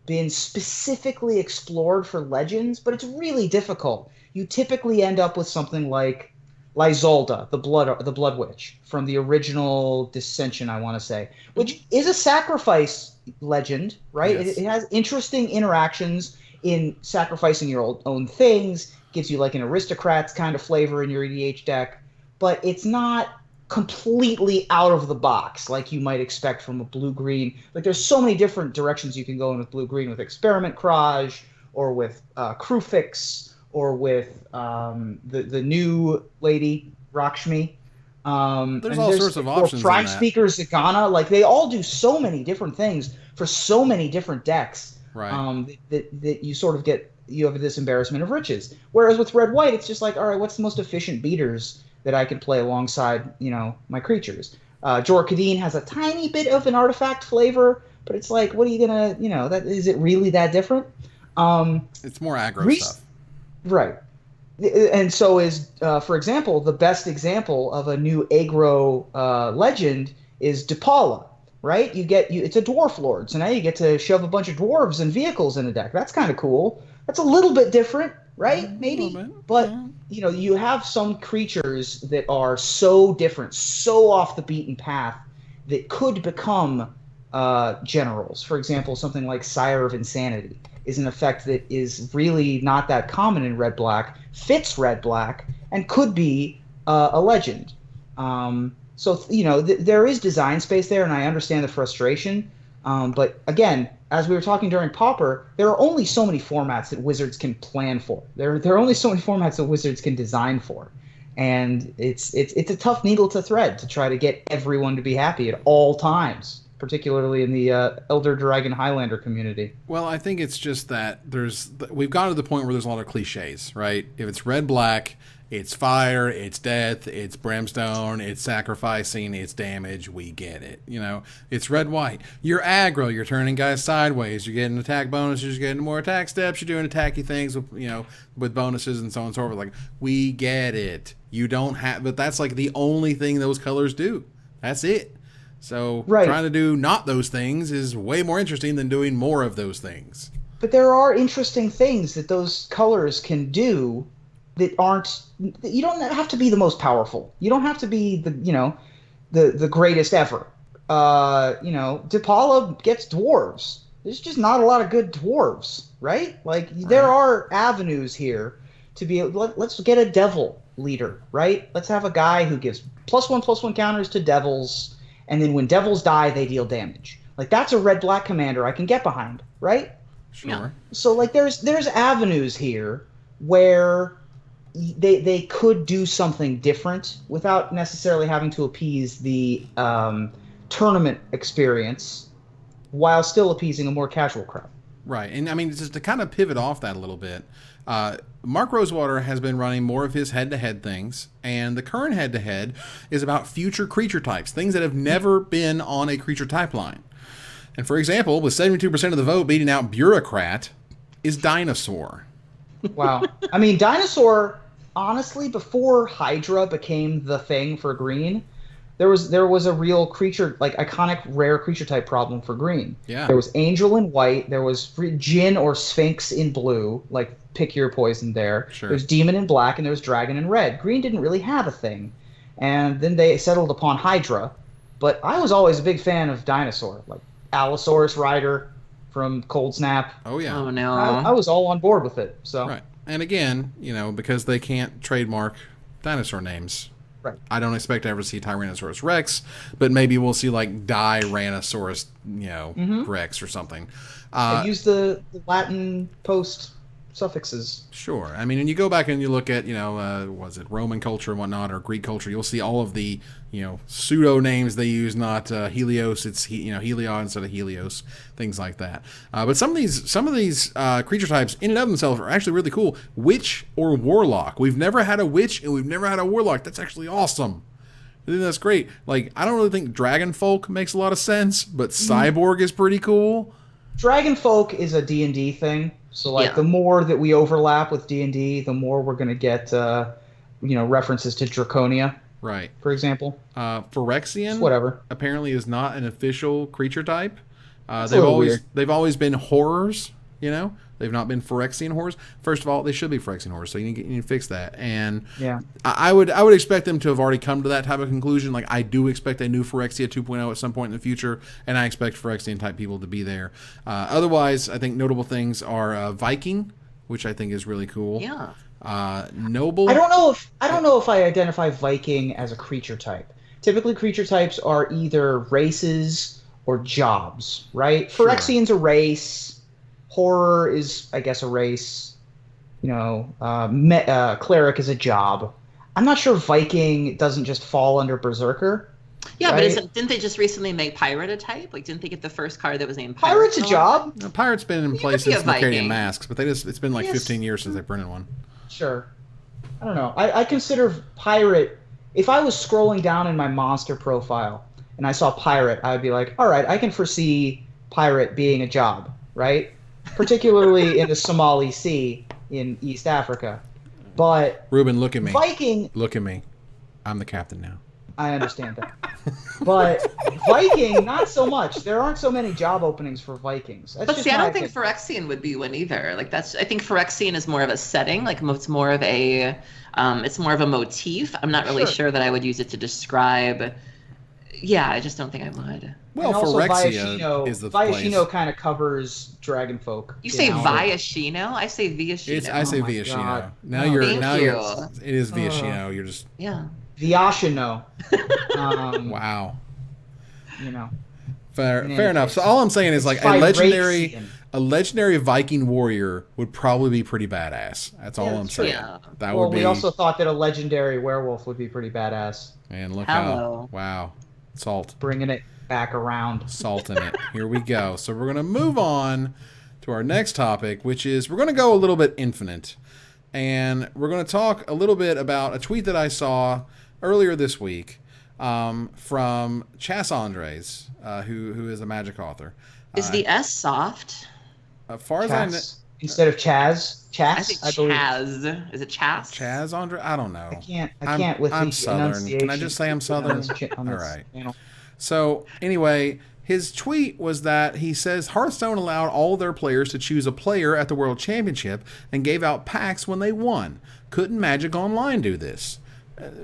been specifically explored for legends, but it's really difficult. You typically end up with something like Lysolda, the Blood Witch from the original Dissension, I want to say, which is a sacrifice legend, right? Yes. It has interesting interactions in sacrificing your own things, gives you like an aristocrats kind of flavor in your EDH deck, but it's not completely out of the box, like you might expect from a blue-green. Like there's so many different directions you can go in with blue-green, with Experiment Craj, or with Crewfix, or with the new lady, Rakshmi. There's all sorts of options. Or Prime Speaker Zagana. Like they all do so many different things for so many different decks. Right. That you sort of get, you have this embarrassment of riches. Whereas with red-white, it's just like, all right, what's the most efficient beaters that I can play alongside, my creatures? Jor Kadeen has a tiny bit of an artifact flavor, but it's like, what are you gonna, that is it really that different? It's more aggro stuff. Right. And so is, for example, the best example of a new aggro legend is Depala, right? It's a dwarf lord, so now you get to shove a bunch of dwarves and vehicles in a deck. That's kind of cool. That's a little bit different, right? Maybe, but you have some creatures that are so different, so off the beaten path, that could become generals. For example, something like Sire of Insanity is an effect that is really not that common in red-black, fits red-black, and could be a legend. So there is design space there, and I understand the frustration. But again, as we were talking during Pauper, there are only so many formats that Wizards can plan for. There are only so many formats that Wizards can design for, and it's a tough needle to thread to try to get everyone to be happy at all times, particularly in the Elder Dragon Highlander community. Well, I think it's just that we've gotten to the point where there's a lot of cliches, right? If it's red-black, it's fire, it's death, it's brimstone, it's sacrificing, it's damage. We get it. It's red-white. You're aggro. You're turning guys sideways. You're getting attack bonuses. You're getting more attack steps. You're doing attacky things with bonuses and so on and so forth. Like, we get it. You don't have, but that's like the only thing those colors do. That's it. So trying to do not those things is way more interesting than doing more of those things. But there are interesting things that those colors can do that aren't. You don't have to be the most powerful. You don't have to be the greatest ever. Depala gets dwarves. There's just not a lot of good dwarves, right? Like there are avenues here to be. Let's get a devil leader, right? Let's have a guy who gives +1/+1 counters to devils, and then when devils die, they deal damage. Like that's a red-black commander I can get behind, right? Sure. Yeah. So like there's avenues here where they could do something different without necessarily having to appease the tournament experience while still appeasing a more casual crowd. Right. And I mean, just to kind of pivot off that a little bit, Mark Rosewater has been running more of his head-to-head things, and the current head-to-head is about future creature types, things that have never been on a creature type line. And for example, with 72% of the vote beating out Bureaucrat, is Dinosaur. Wow. I mean, Dinosaur, honestly, before Hydra became the thing for green, there was a real creature, like iconic rare creature type problem for green. Yeah. There was Angel in white, there was Djinn or Sphinx in blue, like pick your poison there. Sure. There's Demon in black, and there's Dragon in red. Green didn't really have a thing. And then they settled upon Hydra. But I was always a big fan of Dinosaur, like Allosaurus Rider from Cold Snap. Oh, yeah. Oh, no. I was all on board with it. So. Right. And again, because they can't trademark dinosaur names, Right. I don't expect to ever see Tyrannosaurus Rex, but maybe we'll see like Diranosaurus, Rex or something. Use the Latin post suffixes. Sure. I mean, when you go back and you look at, was it Roman culture and whatnot, or Greek culture, you'll see all of the, pseudo names they use, not Helios, it's, Helion instead of Helios, things like that. But some of these creature types in and of themselves are actually really cool. Witch or Warlock. We've never had a Witch and we've never had a Warlock. That's actually awesome. I think that's great. Like, I don't really think Dragonfolk makes a lot of sense, but Cyborg is pretty cool. Dragonfolk is a D&D thing. So, the more that we overlap with D&D, the more we're going to get, references to Draconia. Right. For example. Phyrexian, whatever, apparently is not an official creature type. Weird. They've always been horrors, They've not been Phyrexian horrors. First of all, they should be Phyrexian horrors, so you need to fix that. And yeah, I would expect them to have already come to that type of conclusion. Like, I do expect a new Phyrexia 2.0 at some point in the future, and I expect Phyrexian type people to be there. Otherwise, I think notable things are Viking, which I think is really cool. Yeah. Noble. I don't know if I identify Viking as a creature type. typically creature types are either races or jobs, right? Sure. Phyrexian's a race. Horror is, I guess, a race. Cleric is a job. I'm not sure Viking doesn't just fall under Berserker. Yeah, right? but didn't they just recently make Pirate a type? Like, didn't they get the first card that was named Pirate? Pirate's a job. No, Pirate's been in place could be since a Viking. Mercadian Masks, but it's been like 15 years since they printed one. Sure. I don't know. I consider Pirate, if I was scrolling down in my monster profile and I saw Pirate, I would be like, all right, I can foresee Pirate being a job, right? Particularly in the Somali Sea in East Africa. But Ruben, look at me. Viking... Look at me. I'm the captain now. I understand that. But Viking, not so much. There aren't so many job openings for Vikings. That's But just see, I my don't think opinion. Phyrexian would be one either. Like I think Phyrexian is more of a setting. Like it's more of a, it's more of a motif. I'm not really sure that I would use it to describe. Yeah, I just don't think I would. Well, And also Phyrexia is the place. Viashino kind of covers Dragonfolk. You say Viashino? I say Viashino. I say my Viashino. God. Now No. you're Thank now you. you're it is Viashino. You're just Yeah. Viashino. wow. You know. Fair In any enough. case, So all I'm saying is like Phyrexian. a legendary Viking warrior would probably be pretty badass. That's all Yeah, I'm that's true. saying. Yeah. That Well, would be. we also thought that a legendary werewolf would be pretty badass. And look Hello. how wow, salt. Bringing it back around. Salt in it. Here we go. So we're going to move on to our next topic, which is we're going to go a little bit infinite. And we're going to talk a little bit about a tweet that I saw earlier this week from Chas Andres, who is a Magic author. Is the S soft? As far as I know, Chas. Instead of Chaz. I Chas, think I believe. Chaz. Is it Chas? Chas Andre? I don't know. I can't with I'm the Southern. Can I enunciation just say I'm on Southern? this All right. channel. So anyway, his tweet was that he says Hearthstone allowed all their players to choose a player at the World Championship and gave out packs when they won. Couldn't Magic Online do this?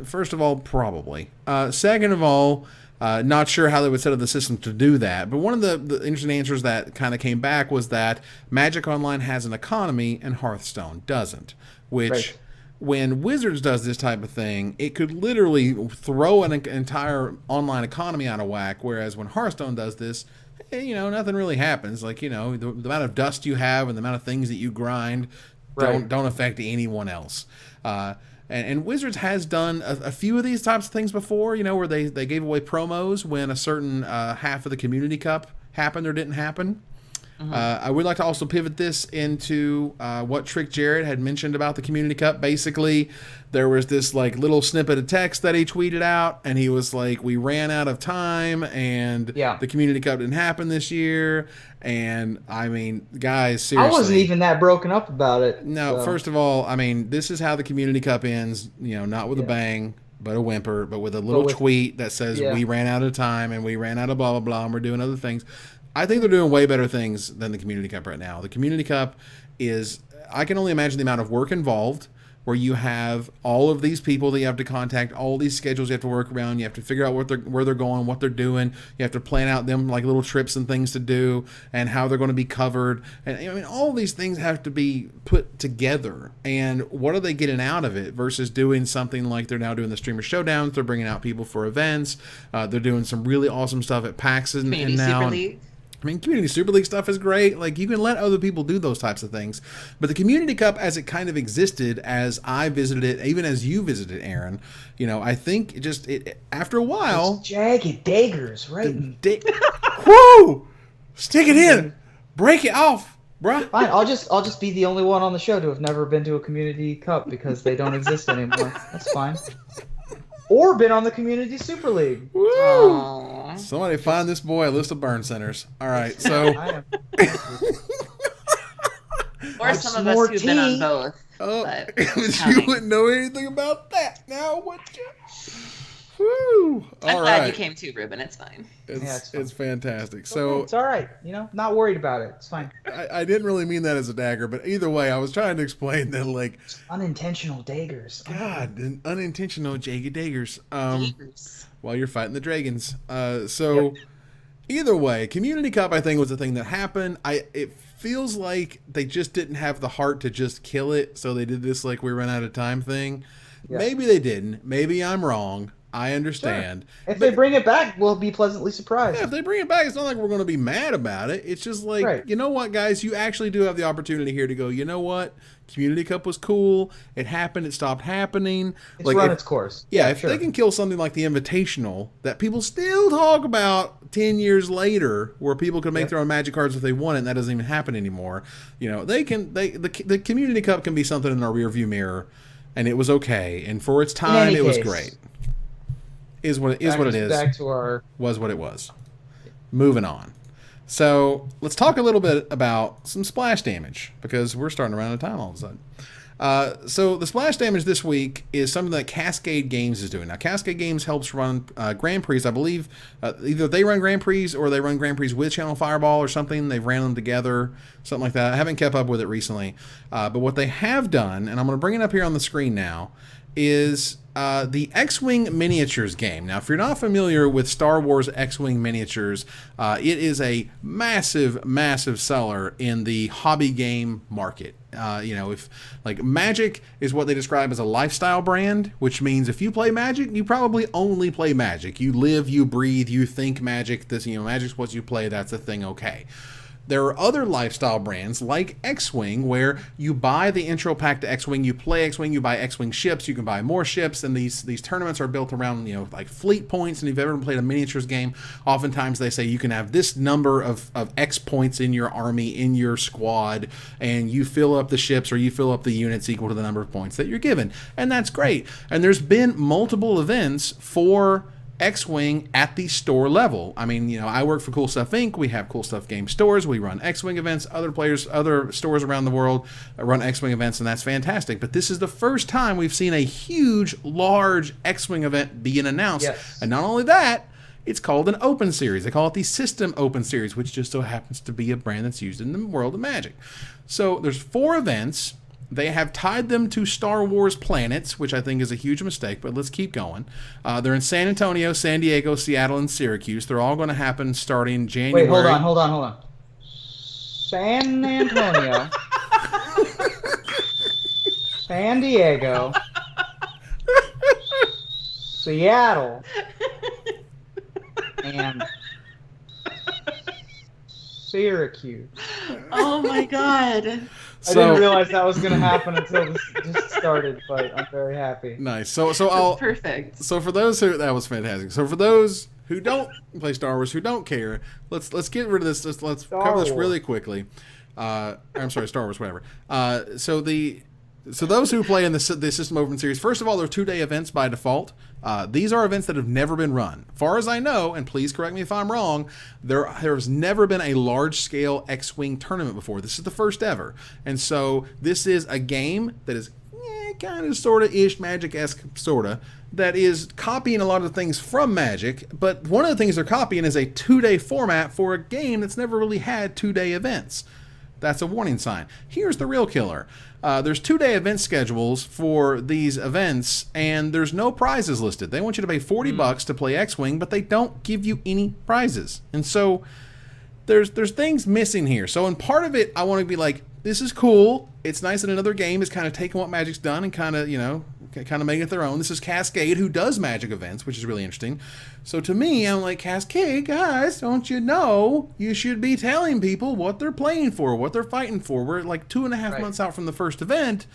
First of all, probably. Second of all, not sure how they would set up the system to do that. But one of the interesting answers that kind of came back was that Magic Online has an economy and Hearthstone doesn't. Which, Right. when Wizards does this type of thing, it could literally throw an entire online economy out of whack. Whereas when Hearthstone does this, nothing really happens. Like, the amount of dust you have and the amount of things that you grind Right. don't affect anyone else. And Wizards has done a few of these types of things before, where they gave away promos when a certain half of the Community Cup happened or didn't happen. I would like to also pivot this into what Trick Jared had mentioned about the Community Cup. Basically, there was this like little snippet of text that he tweeted out, and he was like, "We ran out of time, and the Community Cup didn't happen this year." And I mean, guys, seriously, I wasn't even that broken up about it. No, so. First of all, I mean, this is how the Community Cup ends. Not with a bang, but a whimper, but with a little tweet that says, "We ran out of time, and we ran out of blah blah blah, and we're doing other things." I think they're doing way better things than the Community Cup right now. The Community Cup is, I can only imagine the amount of work involved, where you have all of these people that you have to contact, all these schedules you have to work around, you have to figure out where they're going, what they're doing, you have to plan out them like little trips and things to do, and how they're going to be covered, and I mean, all these things have to be put together, and what are they getting out of it versus doing something like they're now doing the Streamer Showdowns, they're bringing out people for events, they're doing some really awesome stuff at PAX and now... Super League. I mean, Community Super League stuff is great. Like, you can let other people do those types of things. But the Community Cup, as it kind of existed, as I visited it, even as you visited, Aaron, I think after a while... It's jagged daggers, right? Woo! Stick it in! Break it off, bruh! Fine, I'll just be the only one on the show to have never been to a Community Cup because they don't exist anymore. That's fine. Or been on the Community Super League. Woo! Aww. Somebody find this boy a list of burn centers. All right, so... I am. Or some of us who've been on both. Oh, But you wouldn't know anything about that now, would you? Woo! I'm All glad right. you came too, Ruben. It's fine. It's fantastic. So it's all right. Not worried about it. It's fine. I didn't really mean that as a dagger, but either way, I was trying to explain that, like, Unintentional daggers. God, unintentional jagged daggers. Daggers. While you're fighting the dragons. Either way, Community Cup, I think, was the thing that happened. It feels like they just didn't have the heart to just kill it, so they did this like we ran out of time thing. Yeah. Maybe they didn't. Maybe I'm wrong. I understand. If they bring it back, we'll be pleasantly surprised. Yeah, if they bring it back, it's not like we're going to be mad about it. It's just like, you know what, guys? You actually do have the opportunity here to go, you know what? Community Cup was cool. It happened. It stopped happening. It's run its course. Yeah, if they can kill something like the Invitational that people still talk about 10 years later, where people can make their own Magic cards if they want it, and that doesn't even happen anymore. You know, the Community Cup can be something in our rearview mirror, and it was okay. And for its time, it was great. Is what it is. Back to our... Was what it was. Moving on. So let's talk a little bit about some splash damage, because we're starting to run out of time all of a sudden. So the splash damage this week is something that Cascade Games is doing. Now, Cascade Games helps run Grand Prix. I believe either they run Grand Prix or they run Grand Prix with Channel Fireball or something. They've ran them together, something like that. I haven't kept up with it recently. But what they have done, and I'm going to bring it up here on the screen now, is the X-Wing Miniatures game. Now, if you're not familiar with Star Wars X-Wing Miniatures, it is a massive, massive seller in the hobby game market. You know, if like Magic is what they describe as a lifestyle brand, which means if you play Magic, you probably only play Magic. You live, you breathe, you think Magic. This, you know, Magic's what you play. That's the thing. Okay. There are other lifestyle brands like X-Wing where you buy the intro pack to X-Wing, you play X-Wing, you buy X-Wing ships, you can buy more ships, and these tournaments are built around, you know, like fleet points. And if you've ever played a miniatures game, oftentimes they say you can have this number of X points in your army, in your squad, and you fill up the ships or you fill up the units equal to the number of points that you're given. And that's great. And there's been multiple events for X-Wing at the store level. I mean, you know, I work for Cool Stuff Inc. We have Cool Stuff Game stores. We run X-Wing events. Other stores around the world run X-Wing events, and that's fantastic. But this is the first time we've seen a huge, large X-Wing event being announced. Yes. And not only that, it's called an Open Series. They call it the System Open Series, which just so happens to be a brand that's used in the world of Magic. So there's 4 events. They have tied them to Star Wars planets, which I think is a huge mistake, but let's keep going. They're in San Antonio, San Diego, Seattle, and Syracuse. They're all going to happen starting January. Wait, hold on. San Antonio, San Diego, Seattle, and Syracuse. Oh my god. I didn't realize that was going to happen until this just started, but I'm very happy. Nice. So I'll perfect. So for those who that was fantastic. So for those who don't play Star Wars, who don't care, let's get rid of this. Let's cover this really quickly. I'm sorry, Star Wars, whatever. So those who play in the System Open Series, first of all, they're 2-day events by default. These are events that have never been run. Far as I know, and please correct me if I'm wrong, there has never been a large-scale X-Wing tournament before. This is the first ever. And so this is a game that is kind of sort of ish Magic-esque sort of, that is copying a lot of things from Magic, but one of the things they're copying is a 2-day format for a game that's never really had 2-day events. That's a warning sign. Here's the real killer. There's 2-day event schedules for these events, and there's no prizes listed. They want you to pay $40 to play X-Wing, but they don't give you any prizes. And so there's things missing here. So in part of it, I want to be like, this is cool. It's nice that another game is kind of taking what Magic's done and kind of, you know, kind of making it their own. This is Cascade, who does Magic events, which is really interesting. So to me, I'm like, Cascade, guys, don't you know you should be telling people what they're playing for, what they're fighting for? We're like 2.5 months out from the first event.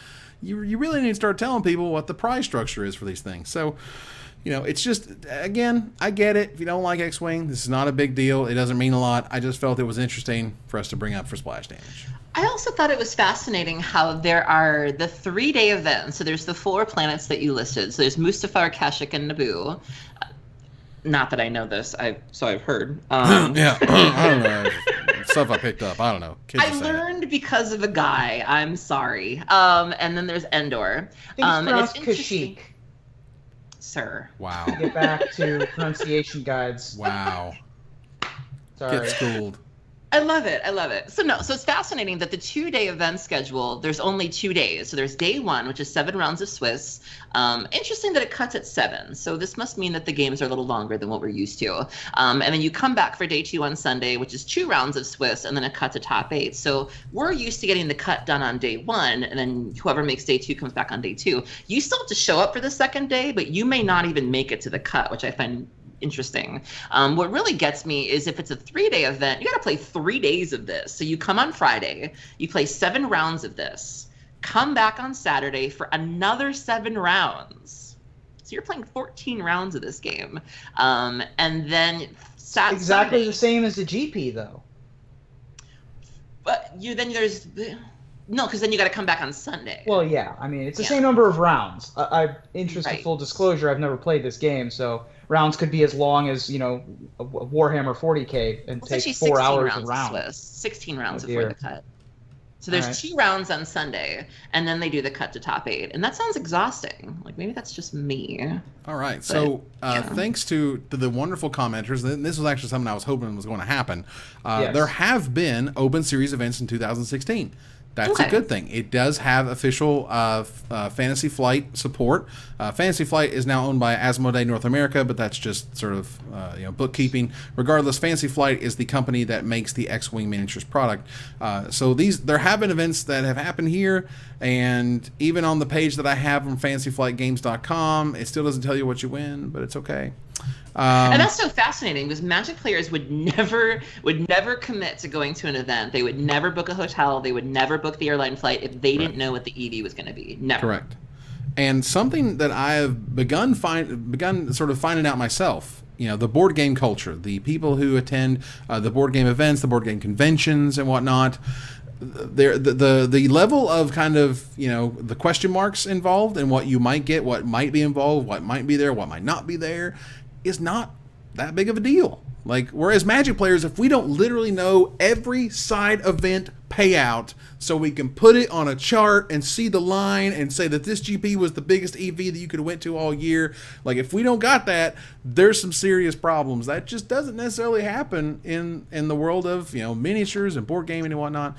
You really need to start telling people what the prize structure is for these things. So, you know, it's just, again, I get it. If you don't like X-Wing, this is not a big deal. It doesn't mean a lot. I just felt it was interesting for us to bring up for splash damage. I also thought it was fascinating how there are the 3-day events. So there's the 4 planets that you listed. So there's Mustafar, Kashyyyk, and Naboo. Not that I know this, so I've heard. Yeah, I don't know. Stuff I picked up. I don't know. I learned because of a guy. I'm sorry. And then there's Endor. It's pronounced Kashyyyk. Sir. Wow. Get back to pronunciation guides. Wow. Sorry. Get schooled. I love it. I love it. So it's fascinating that the 2-day event schedule, there's only 2 days. So there's day one, which is 7 rounds of Swiss. Interesting that it cuts at 7. So this must mean that the games are a little longer than what we're used to. And then you come back for day 2 on Sunday, which is 2 rounds of Swiss, and then it cuts to top 8. So we're used to getting the cut done on day 1, and then whoever makes day 2 comes back on day 2. You still have to show up for the second day, but you may not even make it to the cut, which I find interesting. What really gets me is if it's a 3-day event, you got to play 3 days of this. So you come on Friday, you play 7 rounds of this, come back on Saturday for another 7 rounds. So you're playing 14 rounds of this game. And then exactly Sunday, the same as the GP, though. But because then you got to come back on Sunday. Well, yeah. I mean, it's the same number of rounds. Interest in Right. full disclosure, I've never played this game, so rounds could be as long as, a Warhammer 40K and It's take actually 4 hours rounds a round. of Swiss, 16 rounds Oh, before dear. the cut. So there's All right. 2 rounds on Sunday, and then they do the cut to top 8. And that sounds exhausting. Like, maybe that's just me. All right. So thanks to the wonderful commenters, and this was actually something I was hoping was going to happen. Yes. There have been Open Series events in 2016. That's a Okay. good thing. It does have official Fantasy Flight support. Fantasy Flight is now owned by Asmodee North America, but that's just sort of bookkeeping. Regardless, Fantasy Flight is the company that makes the X-Wing miniatures product. So there have been events that have happened here, and even on the page that I have from FantasyFlightGames.com, it still doesn't tell you what you win, but it's okay. And that's so fascinating because Magic players would never commit to going to an event. They would never book a hotel. They would never book the airline flight if they didn't know what the EV was going to be. Never. Correct. And something that I have begun sort of finding out myself, the board game culture, the people who attend the board game events, the board game conventions and whatnot, the level of kind of, the question marks involved and what you might get, what might be involved, what might be there, what might not be there, is not that big of a deal. Like, whereas Magic players, if we don't literally know every side event payout so we can put it on a chart and see the line and say that this GP was the biggest EV that you could have went to all year, like, if we don't got that, there's some serious problems. That just doesn't necessarily happen in the world of, miniatures and board gaming and whatnot.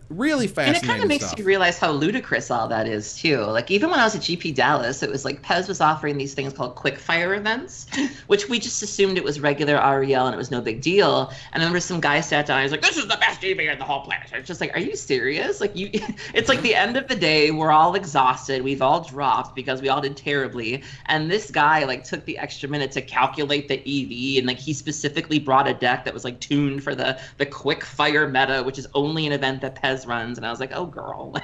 Really fascinating And it kind of makes stuff. you realize how ludicrous all that is, too. Like, even when I was at GP Dallas, it was like Pez was offering these things called quick fire events, which we just assumed it was regular REL and it was no big deal. And I remember some guy sat down and he was like, "This is the best GP in the whole place." It's just like, are you serious? Like, it's like the end of the day, we're all exhausted, we've all dropped because we all did terribly. And this guy, like, took the extra minute to calculate the EV, and, like, he specifically brought a deck that was, like, tuned for the quick fire meta, which is only an event that Pez runs. And I was like, oh, girl, like,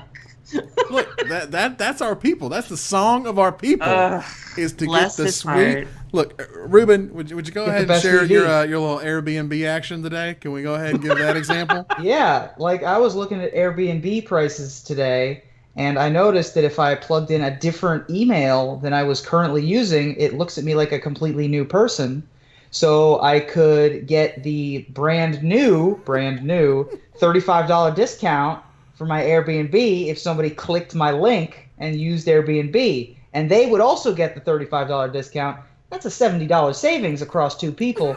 Look, that's our people. That's the song of our people. Is to get bless the his sweet. heart. Look, Ruben, would you go Get the ahead and best share EV. your little Airbnb action today? Can we go ahead and give that example? Yeah, like I was looking at Airbnb prices today, and I noticed that if I plugged in a different email than I was currently using, it looks at me like a completely new person. So I could get the brand new $35 discount for my Airbnb if somebody clicked my link and used Airbnb. And they would also get the $35 discount. That's a $70 savings across 2 people.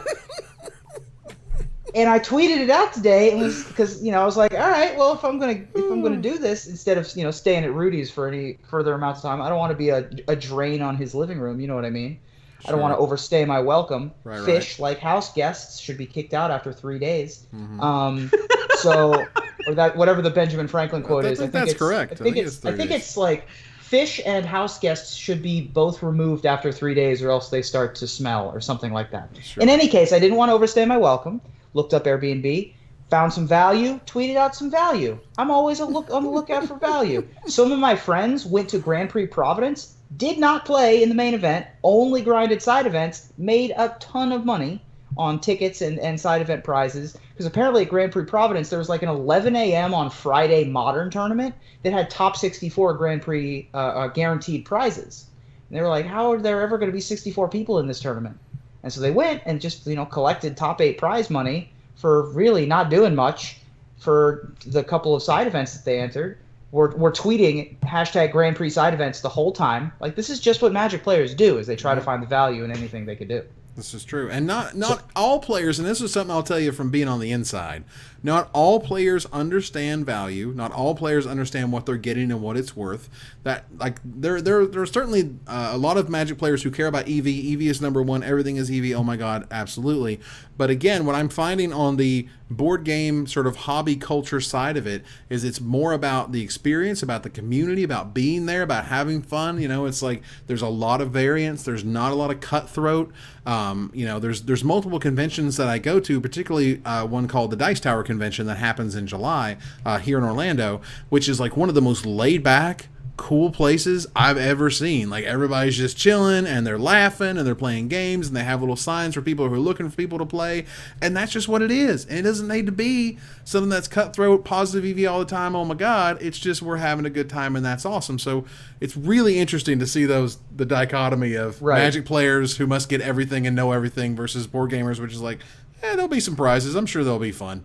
And I tweeted it out today, and was because I was like, all right, well, if I'm gonna do this instead of staying at Rudy's for any further amounts of time, I don't want to be a drain on his living room. You know what I mean? I don't want to overstay my welcome. Right, Fish, like house guests, should be kicked out after 3 days. Mm-hmm. So, or that whatever the Benjamin Franklin quote is. I think that's it's correct. I think it's like fish and house guests should be both removed after 3 days, or else they start to smell, or something like that. Sure. In any case, I didn't want to overstay my welcome. Looked up Airbnb, found some value, tweeted out some value. I'm always on the lookout for value. Some of my friends went to Grand Prix Providence, did not play in the main event, only grinded side events, made a ton of money on tickets and side event prizes. Because apparently at Grand Prix Providence, there was like an 11 a.m. on Friday Modern tournament that had top 64 Grand Prix guaranteed prizes. And they were like, how are there ever going to be 64 people in this tournament? And so they went and just, collected top 8 prize money for really not doing much for the couple of side events that they entered. We're tweeting hashtag Grand Prix side events the whole time. Like, this is just what Magic players do, is they try to find the value in anything they could do. This is true. And not all players, and this is something I'll tell you from being on the inside, not all players understand value. Not all players understand what they're getting and what it's worth. That like there are certainly a lot of Magic players who care about EV. EV is number one. Everything is EV. Oh my God, absolutely. But again, what I'm finding on the board game sort of hobby culture side of it is it's more about the experience, about the community, about being there, about having fun. You know, it's like there's a lot of variance. There's not a lot of cutthroat. You know, there's multiple conventions that I go to, particularly one called the Dice Tower Convention that happens in July here in Orlando, which is like one of the most laid back, cool places I've ever seen. Like everybody's just chilling and they're laughing and they're playing games and they have little signs for people who are looking for people to play, and that's just what it is. And it doesn't need to be something that's cutthroat, positive EV all the time. Oh my God, it's just we're having a good time and that's awesome. So it's really interesting to see the dichotomy of Magic players who must get everything and know everything versus board gamers, which is like, there'll be some prizes. I'm sure they'll be fun.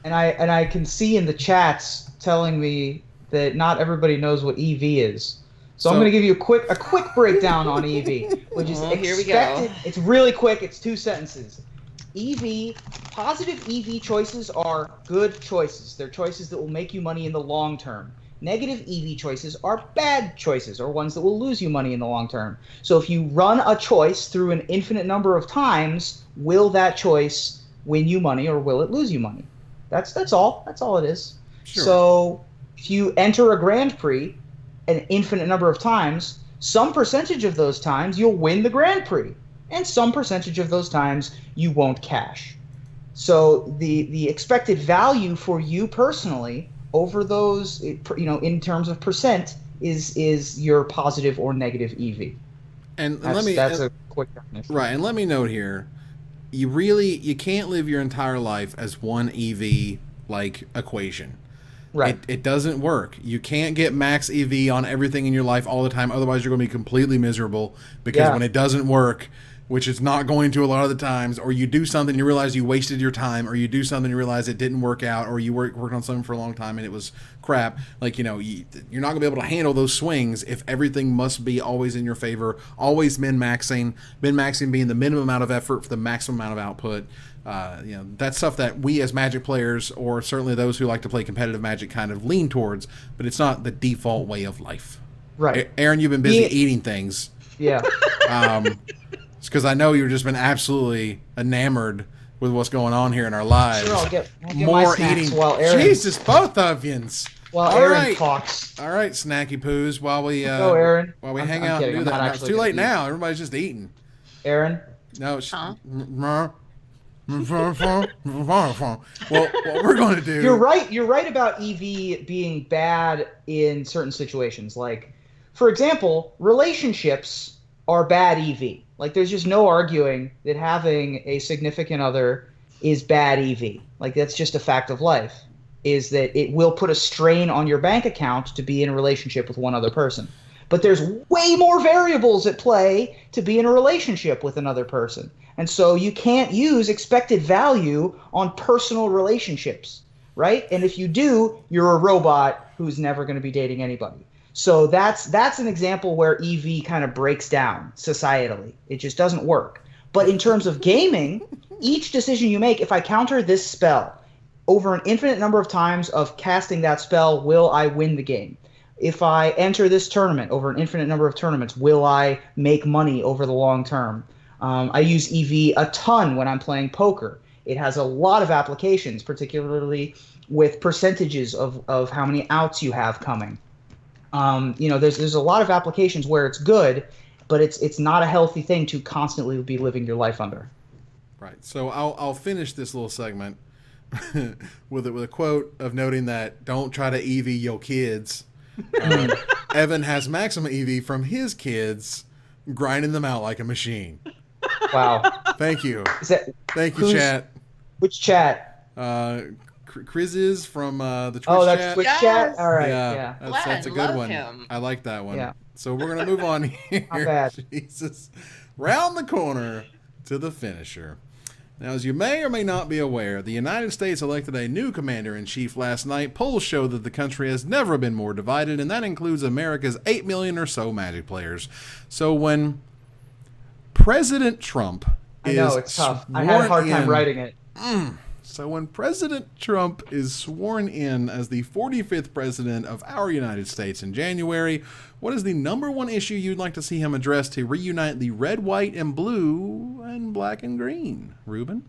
And I can see in the chats telling me that not everybody knows what EV is. So I'm going to give you a quick breakdown on EV, which is expected. Here we go. It's really quick. It's 2 sentences. Positive EV choices are good choices. They're choices that will make you money in the long term. Negative EV choices are bad choices, or ones that will lose you money in the long term. So if you run a choice through an infinite number of times, will that choice win you money or will it lose you money? That's all. That's all it is. Sure. So if you enter a Grand Prix an infinite number of times, some percentage of those times you'll win the Grand Prix, and some percentage of those times you won't cash. So the expected value for you personally over those, in terms of percent, is your positive or negative EV. And that's a quick definition. Right, and let me note here, you can't live your entire life as one EV like equation. Right. It doesn't work. You can't get max EV on everything in your life all the time. Otherwise, you're going to be completely miserable because when it doesn't work, which it's not going to a lot of the times, or you do something, you realize you wasted your time, or you do something, you realize it didn't work out, or you worked on something for a long time and it was crap. Like, you're not going to be able to handle those swings if everything must be always in your favor, always min-maxing being the minimum amount of effort for the maximum amount of output. That's stuff that we as Magic players, or certainly those who like to play competitive Magic, kind of lean towards, but it's not the default way of life. Right. Aaron, you've been busy eating things. Yeah. It's because I know you've just been absolutely enamored with what's going on here in our lives. Sure, I'll get more my snacks eating. while Aaron, Jesus, both of yous. While Aaron talks. All right, snacky poos. While we go, Aaron. While we hang out and do that. It's too late now. Everybody's just eating. Aaron. No. Well, what we're going to do. You're right. You're right about EV being bad in certain situations. Like, for example, relationships are bad EV. Like, there's just no arguing that having a significant other is bad EV. Like, that's just a fact of life, is that it will put a strain on your bank account to be in a relationship with one other person. But there's way more variables at play to be in a relationship with another person. And so you can't use expected value on personal relationships, right? And if you do, you're a robot who's never going to be dating anybody. So that's an example where EV kind of breaks down societally. It just doesn't work. But in terms of gaming, each decision you make, if I counter this spell over an infinite number of times of casting that spell, will I win the game? If I enter this tournament over an infinite number of tournaments, will I make money over the long term? I use EV a ton when I'm playing poker. It has a lot of applications, particularly with percentages of how many outs you have coming. There's a lot of applications where it's good, but it's not a healthy thing to constantly be living your life under. Right. So I'll finish this little segment with a quote of noting that don't try to EV your kids. Evan has maximum EV from his kids, grinding them out like a machine. Wow. Thank you. Thank you, who's, chat. Which chat? Chris is from the Twitch chat. Oh, that's Twitch chat? All right, yeah. That's a good one. Him. I like that one. Yeah. So we're going to move on here. Not bad. Jesus. Round the corner to the finisher. Now, as you may or may not be aware, the United States elected a new commander-in-chief last night. Polls show that the country has never been more divided, and that includes America's 8 million or so Magic players. So when President Trump I know, it's tough. I had a hard time writing it. So when President Trump is sworn in as the 45th president of our United States in January, what is the number one issue you'd like to see him address to reunite the red, white, and blue, and black and green? Ruben?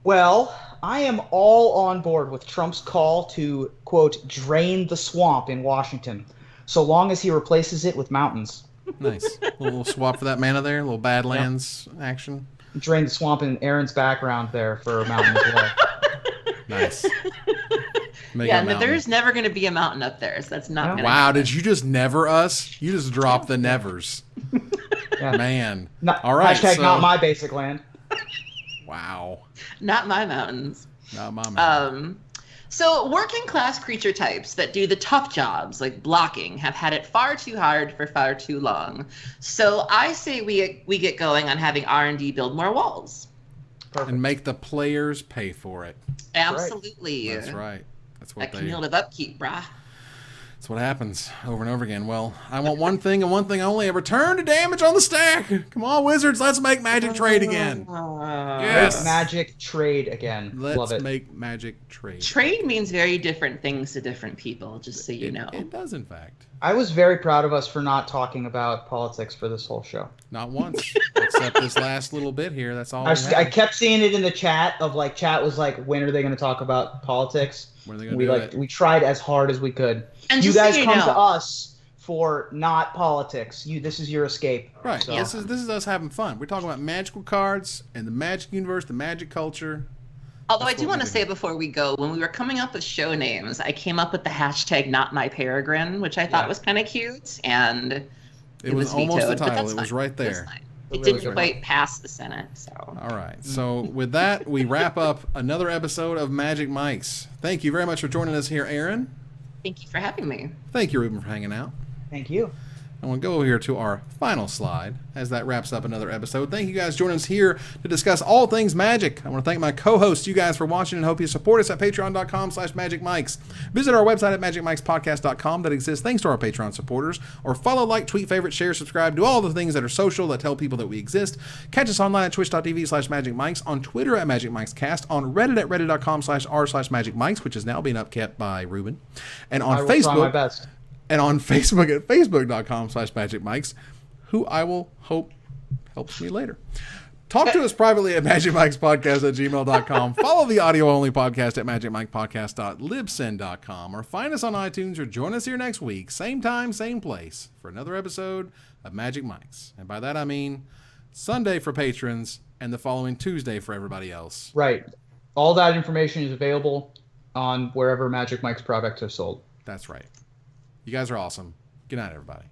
Well, I am all on board with Trump's call to, quote, drain the swamp in Washington, so long as he replaces it with mountains. Nice. A little swap for that mana there, a little Badlands action. Drain the swamp in Aaron's background there for a mountain as well. Nice. Yeah, no, there's never going to be a mountain up there, so that's not going to Wow, did you just never us? You just dropped the nevers. Yeah. Man. All right. Hashtag so, not my basic land. Wow. Not my mountains. Not my mountains. So working class creature types that do the tough jobs like blocking have had it far too hard for far too long. So I say we get going on having R&D build more walls. Perfect. And make the players pay for it. Absolutely. That's right. That's what that cumulative upkeep, brah. That's what happens over and over again. Well, I want one thing and one thing only: a return to damage on the stack. Come on, Wizards, let's make Magic trade again. Yes, Magic trade again. Love it. Let's make Magic trade. Trade means very different things to different people, just so you know. It does, in fact. I was very proud of us for not talking about politics for this whole show. Not once, except this last little bit here. That's all. I kept seeing it in the chat of like, chat was like, when are they going to talk about politics? When are they going to do it? We tried as hard as we could. And you guys come to us for not politics. This is your escape. Right. So. This is us having fun. We're talking about magical cards and the Magic universe, the Magic culture. Although I do want to say before we go, when we were coming up with show names, I came up with the hashtag not my Peregrine, which I thought was kind of cute, and it was vetoed, almost the title. It was was right there. It didn't quite pass the Senate. So. All right. So with that, we wrap up another episode of Magic Mics. Thank you very much for joining us here, Aaron. Thank you for having me. Thank you, Ruben, for hanging out. Thank you. I want to go here to our final slide as that wraps up another episode. Thank you guys for joining us here to discuss all things Magic. I want to thank my co-hosts, you guys, for watching, and hope you support us at patreon.com/magicmics. Visit our website at magicmicspodcast.com that exists thanks to our Patreon supporters. Or follow, like, tweet, favorite, share, subscribe, do all the things that are social that tell people that we exist. Catch us online at twitch.tv/magicmics, on Twitter at magicmicscast, on Reddit at reddit.com/r/magicmics, which is now being upkept by Ruben, and on Facebook. Try my best. And on Facebook at facebook.com/magicmics, who I will hope helps me later. Talk to us privately at magicmicspodcast@gmail.com. Follow the audio-only podcast at magicmicpodcast.libsyn.com, or find us on iTunes, or join us here next week, same time, same place, for another episode of Magic Mics. And by that I mean Sunday for patrons and the following Tuesday for everybody else. Right. All that information is available on wherever Magic Mike's products are sold. That's right. You guys are awesome. Good night, everybody.